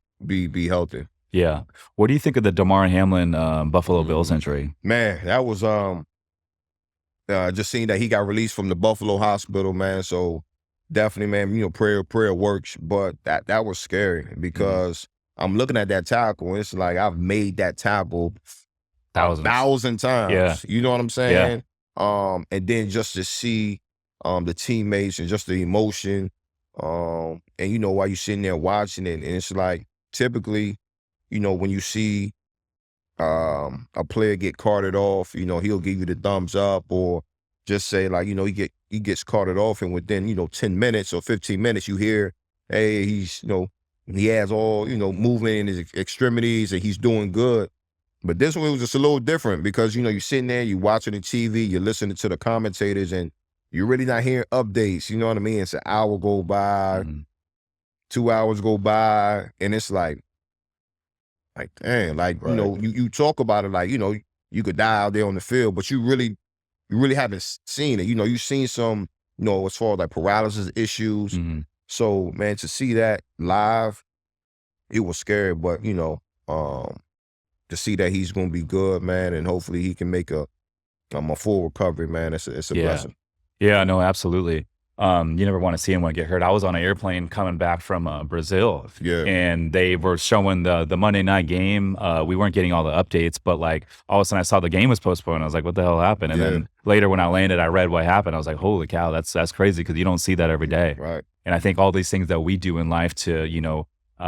healthy. Yeah. What do you think of the Damar Hamlin Buffalo Bills injury? Man, that was just seeing that he got released from the Buffalo hospital, man. So definitely, man, you know, prayer works, but that was scary because I'm looking at that tackle and it's like I've made that tackle 1,000 times. Yeah. You know what I'm saying? And then just to see the teammates and just the emotion, and you know, while you're sitting there watching it, and it's like typically, you know, when you see a player get carted off, you know, he'll give you the thumbs up or just say like, you know, he gets carted off, and within, you know, 10 minutes or 15 minutes, you hear, hey, he's, you know, he has all, you know, movement in his extremities and he's doing good. But this one was just a little different because, you know, you're sitting there, you're watching the TV, you're listening to the commentators, and you're really not hearing updates. You know what I mean? It's an hour go by, 2 hours go by, and it's like, Like, dang, like, Right. you talk about it like, you could die out there on the field, but you really haven't seen it. You've seen some, as far as like paralysis issues. Mm-hmm. So, man, to see that live, it was scary, but, to see that he's going to be good, man, and hopefully he can make a full recovery, man, it's a blessing. Yeah, no, absolutely. You never want to see anyone get hurt. I was on an airplane coming back from Brazil, and they were showing the Monday night game. We weren't getting all the updates, but like all of a sudden I saw the game was postponed. I was like, what the hell happened? And then later when I landed, I read what happened. I was like, holy cow, that's crazy, because you don't see that every day. Right. And I think all these things that we do in life to,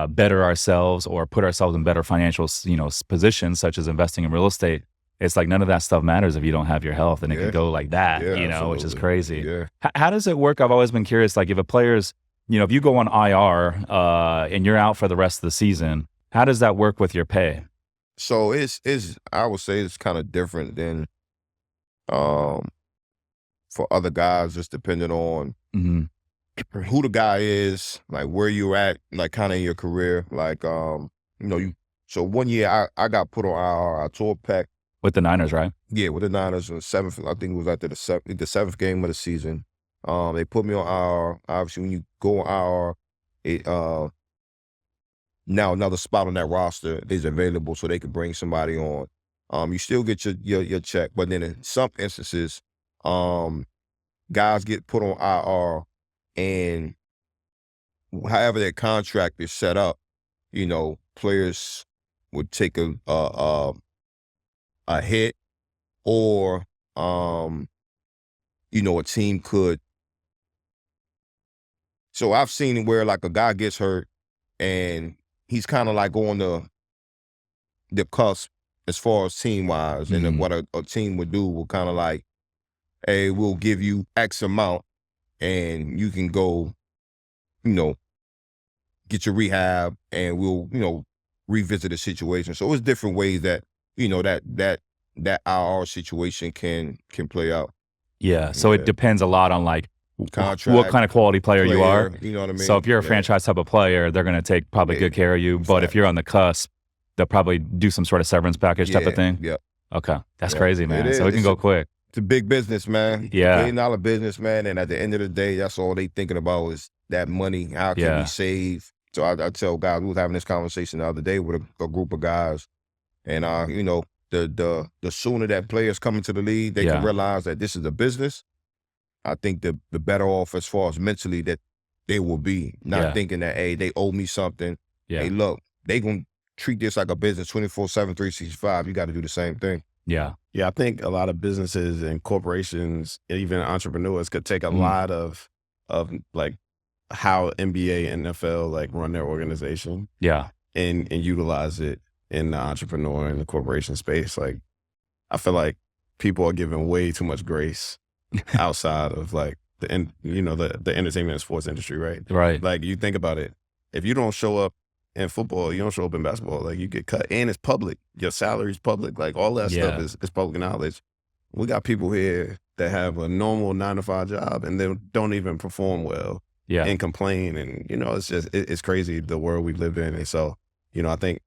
better ourselves or put ourselves in better financial, positions, such as investing in real estate, it's like none of that stuff matters if you don't have your health, and it can go like that, which is crazy. Yeah. How does it work? I've always been curious, like if a player's, if you go on IR and you're out for the rest of the season, how does that work with your pay? So I would say it's kind of different than for other guys, just depending on who the guy is, like where you're at, like kind of in your career. Like, so 1 year I got put on IR. I tore pec. With the Niners, right? Yeah, with the Niners, the seventh, I think it was after the seventh game of the season. They put me on IR. Obviously, when you go on IR, now another spot on that roster is available, so they could bring somebody on. You still get your check, but then in some instances, guys get put on IR, and however their contract is set up, players would take a hit, or a team could. So I've seen where like a guy gets hurt and he's kind of like on the cusp as far as team wise, and then what a team would do will kind of like, hey, we'll give you X amount and you can go, get your rehab, and we'll, revisit the situation. So it's different ways that, that IR situation can play out. Yeah. So it depends a lot on like contract, what kind of quality player you are. You know what I mean? So if you're a franchise type of player, they're going to take probably good care of you. Exactly. But if you're on the cusp, they'll probably do some sort of severance package type of thing. Yeah. Okay. That's crazy, man. So it can go quick. It's a big business, man. Yeah. $1 billion business, man. And at the end of the day, that's all they thinking about is that money. How can we save? So I tell guys, we was having this conversation the other day with a group of guys, and the sooner that players come into the league, they can realize that this is a business. I think the better off as far as mentally that they will be, not thinking that, hey, they owe me something. Yeah. Hey, look, they gonna treat this like a business 24/7, 365. You got to do the same thing. Yeah. Yeah, I think a lot of businesses and corporations, even entrepreneurs, could take a lot of like how NBA and NFL like run their organization. Yeah. And utilize it in the entrepreneur and the corporation space. Like, I feel like people are giving way too much grace outside of like the entertainment and sports industry, right? Right. Like, you think about it. If you don't show up in football, you don't show up in basketball, like you get cut, and it's public. Your salary's public. Like, all that stuff is public knowledge. We got people here that have a normal 9-to-5 job and they don't even perform well and complain. And, it's just, it's crazy the world we live in. And so, I think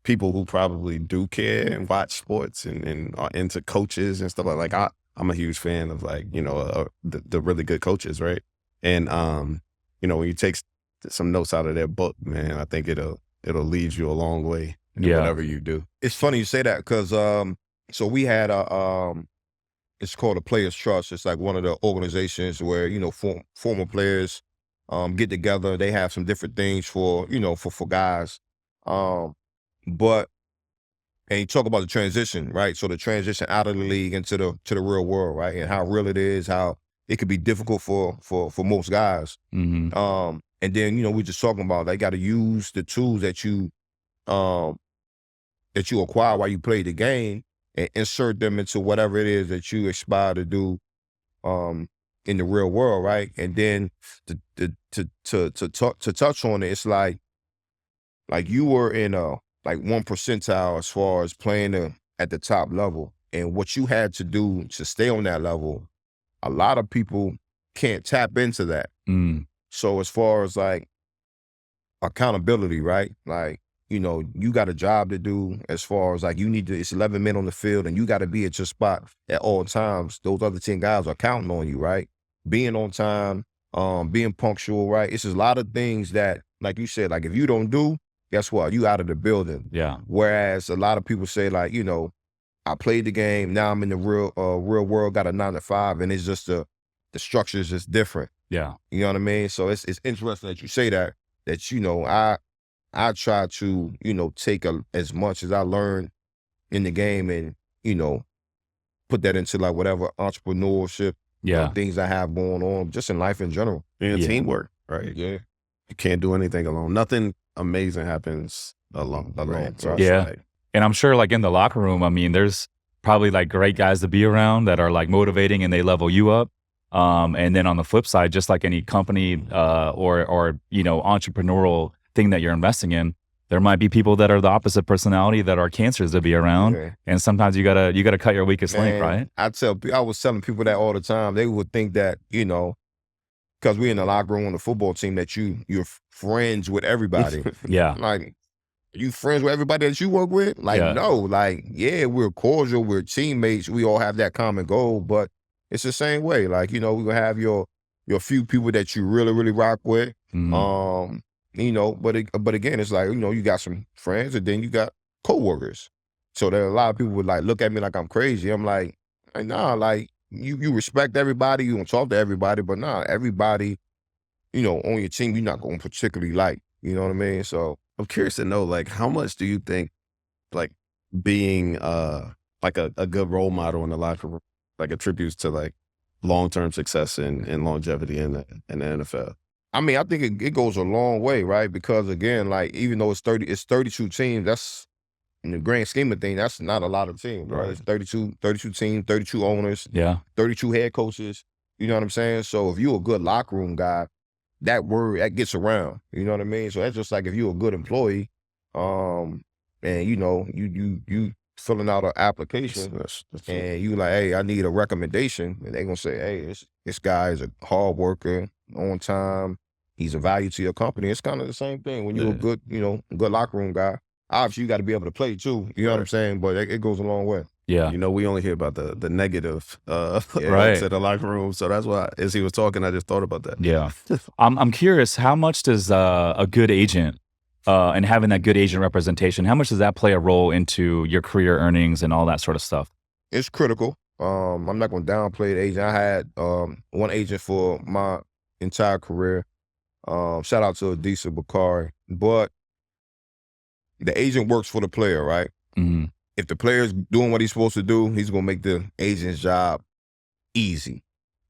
people who probably do care and watch sports and are into coaches and stuff like I'm a huge fan of like, the really good coaches, right? And, when you take some notes out of their book, man, I think it'll lead you a long way in whatever you do. It's funny you say that because so we had it's called a Players Trust. It's like one of the organizations where former players get together. They have some different things for guys, but and you talk about the transition, right? So the transition out of the league into the real world, right? And how real it is, how it could be difficult for most guys. Mm-hmm. And then, we're just talking about they got to use the tools that you acquire while you play the game and insert them into whatever it is that you aspire to do in the real world, right? And then to touch on it, it's like you were in a like 1 percentile as far as playing at the top level, and what you had to do to stay on that level, a lot of people can't tap into that. So as far as like accountability, right? Like you know, you got a job to do as far as like it's 11 men on the field and you got to be at your spot at all times. Those other 10 guys are counting on you, right? Being on time, being punctual, right? It's just a lot of things that, like you said, like if you don't do, guess what? You out of the building. Yeah. Whereas a lot of people say like, you know, I played the game, now I'm in the real world, got a 9 to 5, and it's just the structure is just different. Yeah. You know what I mean? So it's interesting that you say that, you know, I try to, you know, take as much as I learned in the game and, you know, put that into like whatever entrepreneurship, you know, things I have going on, just in life in general. And teamwork, right? Yeah. You can't do anything alone. Nothing amazing happens alone. Right? So yeah. Like, and I'm sure like in the locker room, I mean, there's probably like great guys to be around that are like motivating and they level you up. And then on the flip side, just like any company or you know, entrepreneurial thing that you're investing in, there might be people that are the opposite personality that are cancers to be around. Yeah. And sometimes you gotta cut your weakest link, right? I was telling people that all the time. They would think that, you know, because we're in the locker room on the football team, that you're friends with everybody. Yeah. Like, you friends with everybody that you work with? Like, no. Like, yeah, we're cordial, we're teammates, we all have that common goal, but it's the same way. Like, you know, we're gonna have your few people that you really, really rock with. Mm-hmm. You know, but again, it's like, you know, you got some friends and then you got coworkers. So there are a lot of people would like look at me like I'm crazy. I'm like nah, like you respect everybody, you don't talk to everybody, but nah, everybody, you know, on your team, you're not going to particularly like, you know what I mean? So I'm curious to know, like, how much do you think, like, being like a good role model in the locker room, like, attributes to like long-term success and longevity in the NFL? I mean, I think it goes a long way, right? Because again, like, even though it's 32 teams, that's, in the grand scheme of things, that's not a lot of teams, right? It's 32 teams, 32 owners, 32 head coaches. You know what I'm saying? So if you're a good locker room guy, that word that gets around. You know what I mean? So that's just like if you're a good employee, and you know, you filling out an application and you like, hey, I need a recommendation, and they're gonna say, hey, this guy is a hard worker, on time, he's a value to your company. It's kind of the same thing when you're a good, you know, good locker room guy. Obviously, you got to be able to play too. You know what I'm saying? But it goes a long way. Yeah. You know, we only hear about the negative right to the locker room. So that's why, as he was talking, I just thought about that. Yeah. I'm curious, how much does a good agent and having that good agent representation, how much does that play a role into your career earnings and all that sort of stuff? It's critical. I'm not going to downplay the agent. I had one agent for my entire career. Shout out to Adisa Bakari. But the agent works for the player, right? Mm-hmm. If the player's doing what he's supposed to do, he's going to make the agent's job easy.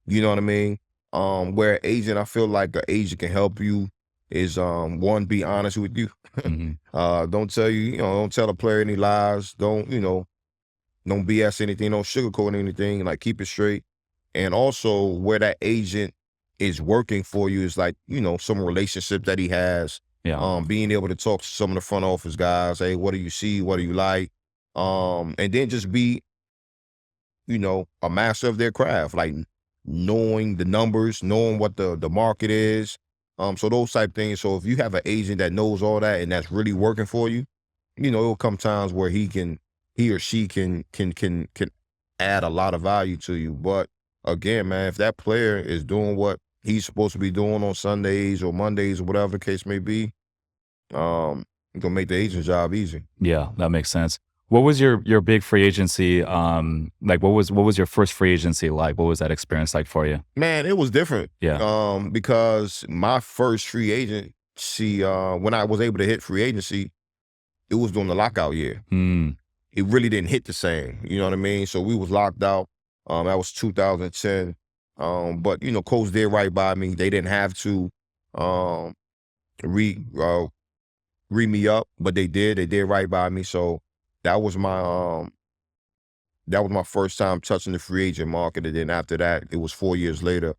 You know what I mean? Where agent, I feel like an agent can help you is, one, be honest with you. Mm-hmm. Don't tell a player any lies. Don't BS anything. Don't sugarcoat anything. Like, keep it straight. And also, where that agent is working for you is like, you know, some relationship that he has. Yeah. Being able to talk to some of the front office guys. Hey, what do you see? What do you like? And then just be, you know, a master of their craft, like knowing the numbers, knowing what the market is. So those type things. So if you have an agent that knows all that and that's really working for you, you know, it'll come times where he or she can add a lot of value to you. But again, man, if that player is doing what he's supposed to be doing on Sundays or Mondays or whatever the case may be, you're gonna make the agent's job easy. Yeah, that makes sense. What was your big free agency? Like what was your first free agency like? What was that experience like for you? Man, it was different. Yeah. Because my first free agency, when I was able to hit free agency, it was during the lockout year. It really didn't hit the same. You know what I mean? So we was locked out. That was 2010. But you know, Coach did right by me. They didn't have to re me up, but they did. They did right by me. So that was my first time touching the free agent market. And then after that, it was 4 years later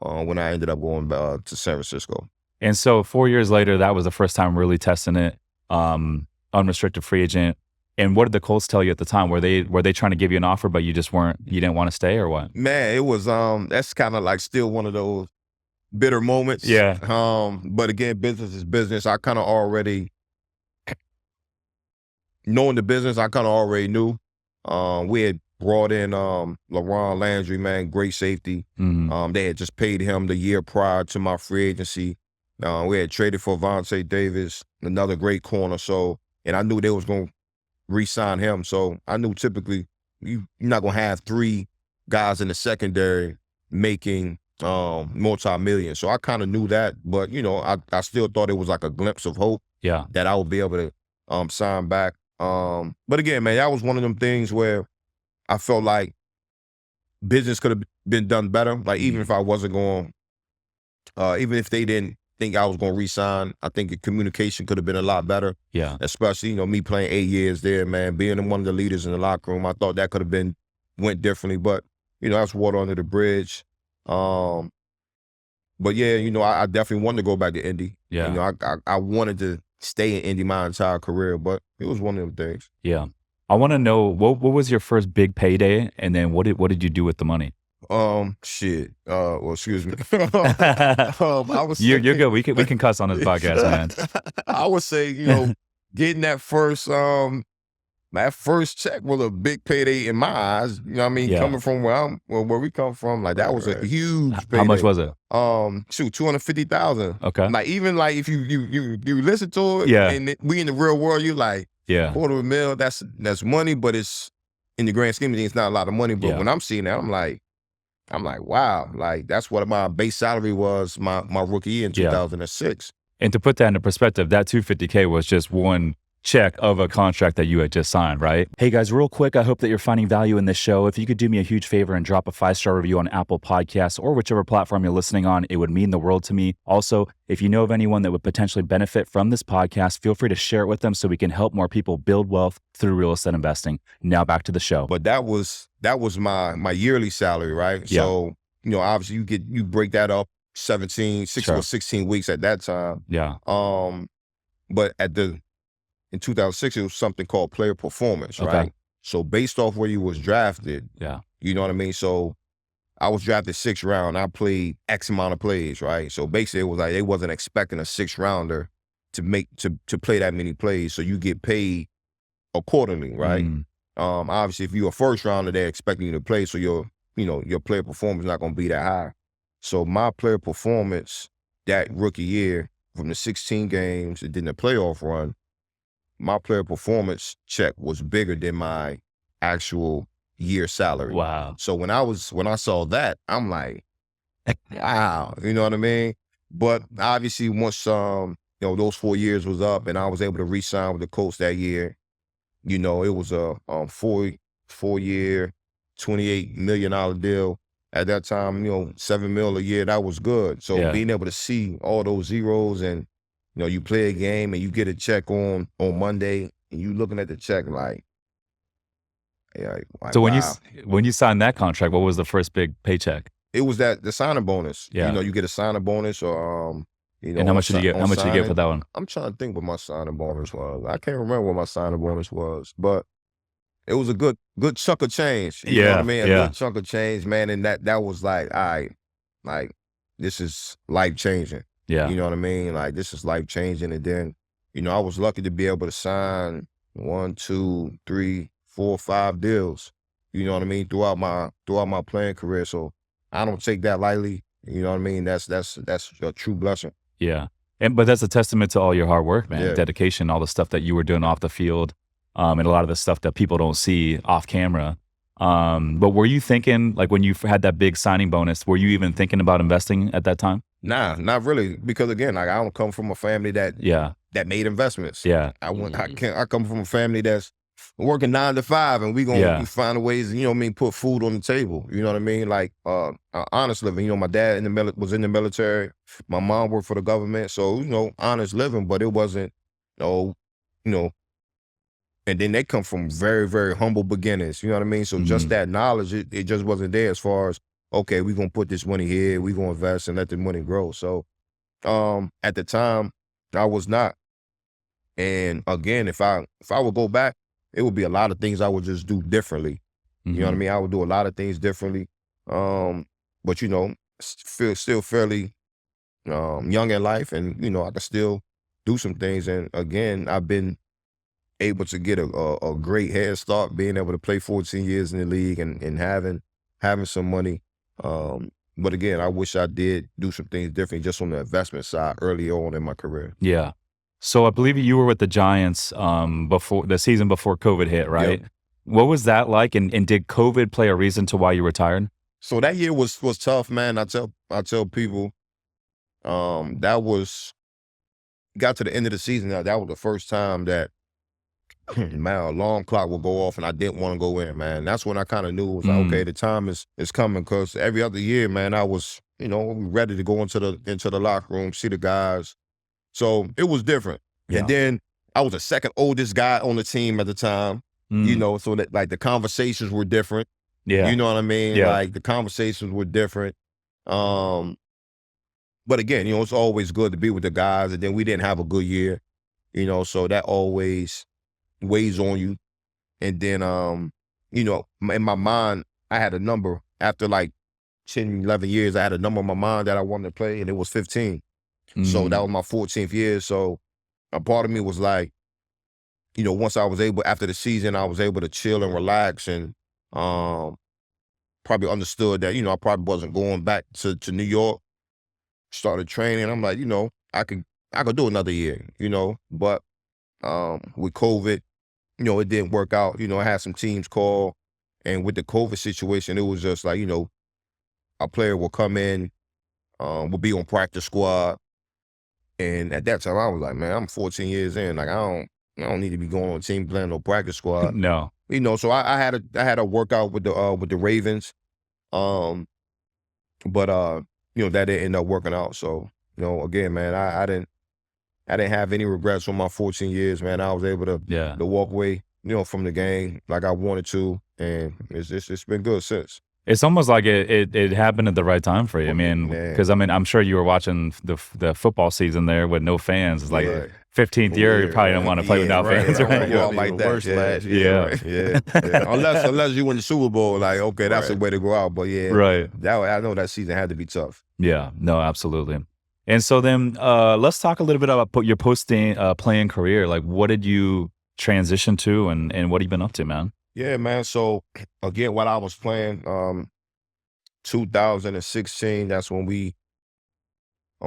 when I ended up going to San Francisco. And so 4 years later, that was the first time really testing it, unrestricted free agent. And what did the Colts tell you at the time? Were they trying to give you an offer, but you didn't want to stay, or what? Man, it was that's kind of like still one of those bitter moments. Yeah. But again, business is business. I kind of already knowing the business, I kind of already knew. We had brought in LaRon Landry, man, great safety. They had just paid him the year prior to my free agency. We had traded for Vontae Davis, another great corner. So, and I knew they was going to re-sign him. So I knew typically you're not going to have 3 guys in the secondary making multi-million. So I kind of knew that, but I still thought it was like a glimpse of hope that I would be able to sign back. But again, man, that was one of them things where I felt like business could have been done better. Like even if I wasn't going, even if they didn't think I was going to re-sign, I think the communication could have been a lot better. Yeah. Especially, me playing 8 years there, man, being one of the leaders in the locker room. I thought that could have went differently, but that's water under the bridge. But yeah, I definitely wanted to go back to Indy. Yeah. I wanted to stay in Indy my entire career, but it was one of them things. Yeah. I want to know what was your first big payday, and then what did you do with the money? Shit. Well, excuse me. I was you're good. We can cuss on this podcast, man. I would say, getting that first check was a big payday in my eyes. You know what I mean? Coming from where we come from, like that was a huge payday. How much was it? $250,000. Okay. Like even like if you listen to it, and we in the real world, you like $250,000. That's money, but it's in the grand scheme of things, it's not a lot of money. But when I'm seeing that, I'm like, wow, like that's what my base salary was my rookie year in 2006. And to put that into perspective, that $250K was just one check of a contract that you had just signed, right? Hey guys, real quick, I hope that you're finding value in this show. If you could do me a huge favor and drop a 5-star review on Apple Podcasts or whichever platform you're listening on, it would mean the world to me. Also, if you know of anyone that would potentially benefit from this podcast, feel free to share it with them so we can help more people build wealth through real estate investing. Now back to the show. But that was my yearly salary, right? Yeah. So, obviously you break that up 16 weeks at that time. Yeah. But in 2006, it was something called player performance, right? So based off where you was drafted, you know what I mean? So I was drafted 6th round. I played X amount of plays, right? So basically it was like they wasn't expecting a 6th rounder to play that many plays. So you get paid accordingly, right? Obviously if you're a 1st rounder, they're expecting you to play. So your player performance is not going to be that high. So my player performance that rookie year from the 16 games and then the playoff run, my player performance check was bigger than my actual year salary. Wow. So when I saw that, I'm like, wow, you know what I mean? But obviously once those 4 years was up and I was able to re-sign with the Colts that year, it was a 4-year, $28 million deal. At that time, $7 million a year, that was good. So being able to see all those zeros and you play a game and you get a check on Monday and you looking at the check like so wow. when you signed that contract, what was the first big paycheck? It was the signing bonus. Yeah. You get a signing bonus or and how much did you get? How much did you get for that one? I'm trying to think what my signing bonus was. I can't remember what my signing bonus was, but it was a good chunk of change. You know what I mean? A good chunk of change, man. And that was like, all right, like this is life changing. Yeah. You know what I mean? Like this is life changing. And then, I was lucky to be able to sign 1, 2, 3, 4, 5 deals. You know what I mean? Throughout my playing career. So I don't take that lightly. You know what I mean? That's a true blessing. Yeah. But that's a testament to all your hard work, man. Dedication, all the stuff that you were doing off the field, and a lot of the stuff that people don't see off camera. But were you thinking, like when you had that big signing bonus, were you even thinking about investing at that time? Nah, not really. Because again, like I don't come from a family that made investments. Yeah. I come from a family that's working 9 to 5 and we find ways, put food on the table. You know what I mean? Like honest living. My dad was in the military. My mom worked for the government. So, honest living, but it wasn't, and then they come from very, very humble beginnings. You know what I mean? So just that knowledge, it just wasn't there as far as, okay, we're going to put this money here, we're going to invest and let the money grow. So at the time, I was not. And again, if I would go back, it would be a lot of things I would just do differently. You know what I mean? I would do a lot of things differently. But, still fairly young in life and, I can still do some things. And again, I've been able to get a great head start, being able to play 14 years in the league and having some money. But again, I wish I did do some things different just on the investment side early on in my career. Yeah. So I believe you were with the Giants before the season before COVID hit, right? Yep. What was that like? And did COVID play a reason to why you retired? So that year was tough, man. I tell people that was got to the end of the season. That was the first time that man, a alarm clock would go off and I didn't want to go in, man. That's when I kind of knew it was like, okay, the time is coming, because every other year, man, I was, ready to go into the locker room, see the guys. So it was different. Yeah. And then I was the second oldest guy on the team at the time, so that like the conversations were different. Yeah. You know what I mean? Yeah. Like the conversations were different. But again, it's always good to be with the guys. And then we didn't have a good year, so that always weighs on you. And then, in my mind, I had a number after like 10, 11 years, I had a number in my mind that I wanted to play, and it was 15. So that was my 14th year. So a part of me was like, once I was able, after the season, I was able to chill and relax and probably understood that, I probably wasn't going back to New York, started training. I'm like, I could do another year, but with COVID, it didn't work out. I had some teams call, and with the COVID situation, it was just like, a player will come in, will be on practice squad. And at that time, I was like, man, I'm 14 years in. Like, I don't need to be going on team playing no practice squad. No. So I had a workout with the Ravens. But that didn't end up working out. So, again, man, I didn't have any regrets from my 14 years, man. I was able to walk away, from the game like I wanted to, and it's been good since. It's almost like it happened at the right time for you. I mean, because I'm sure you were watching the football season there with no fans. It's like 15th year, you probably don't want to play without fans, right? Yeah, like that. Yeah. Unless you win the Super Bowl, like, okay, that's the way to go out. But right. I know that season had to be tough. Yeah, no, absolutely. And so then let's talk a little bit about your playing career. Like, what did you transition to, and what have you been up to, man? Yeah, man. So again, while I was playing, 2016, that's when we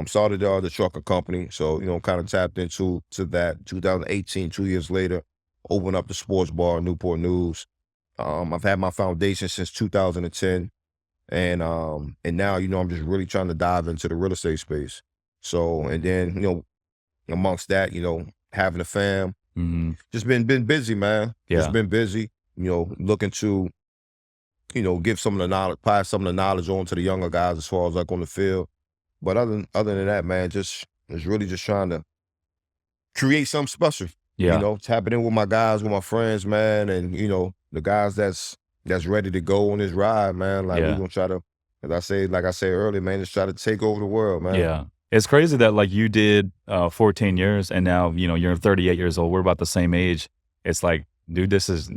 started the trucking company. So, kind of tapped into that. 2018, 2 years later, opened up the sports bar, Newport News. I've had my foundation since 2010. And now, I'm just really trying to dive into the real estate space. So, and then, amongst that, having a fam, just been busy, man. Yeah. Just been busy, looking to, give some of the knowledge, pass some of the knowledge on to the younger guys as far as like on the field. But other than that, man, just really just trying to create something special. Yeah. Tapping in with my guys, with my friends, man, and, the guys that's ready to go on this ride, man. Like, we're gonna try to, like I said earlier, man, just try to take over the world, man. Yeah. It's crazy that like you did 14 years and now, you're 38 years old. We're about the same age. It's like, dude, this is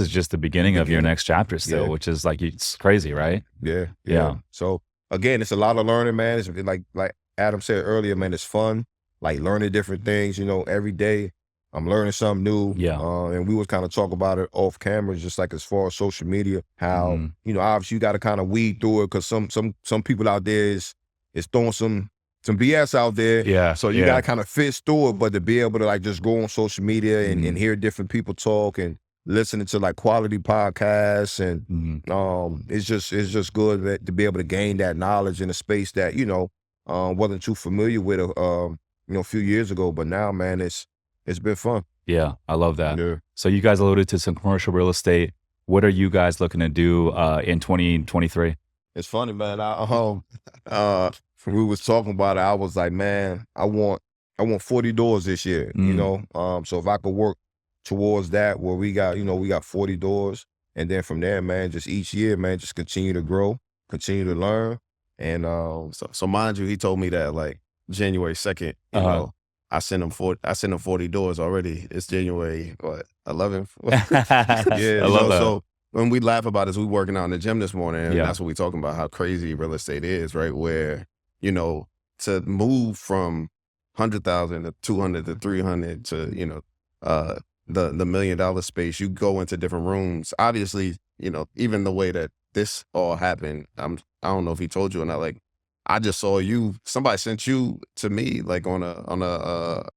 just the beginning of your next chapter still, which is like, it's crazy, right? Yeah. So again, it's a lot of learning, man. It's like Adam said earlier, man, it's fun. Like learning different things, every day I'm learning something new. Yeah. And we was kind of talk about it off camera, just like as far as social media, how, obviously you got to kind of weed through it, because some people out there is throwing some BS out there. Yeah. So you got to kind of fish through it, but to be able to like just go on social media and hear different people talk and listening to like quality podcasts, and it's just good to be able to gain that knowledge in a space that, wasn't too familiar with a few years ago. But now, man, it's been fun. Yeah, I love that. Yeah. So you guys alluded to some commercial real estate. What are you guys looking to do in 2023? It's funny, man. We was talking about it. I was like, man, I want 40 doors this year. So if I could work towards that, where we got 40 doors, and then from there, man, just each year, man, just continue to grow, continue to learn, and so mind you, he told me that like January 2nd, I sent him 40 doors already. It's January 11th. I love that. So when we laugh about this, we working out in the gym this morning, and that's what we talking about, how crazy real estate is, right? Where, to move from 100,000 to 200 to 300 to, the $1 million space, you go into different rooms. Obviously, you know, even the way that this all happened, I don't know if he told you or not. Like, I just saw you. Somebody sent you to me, like on a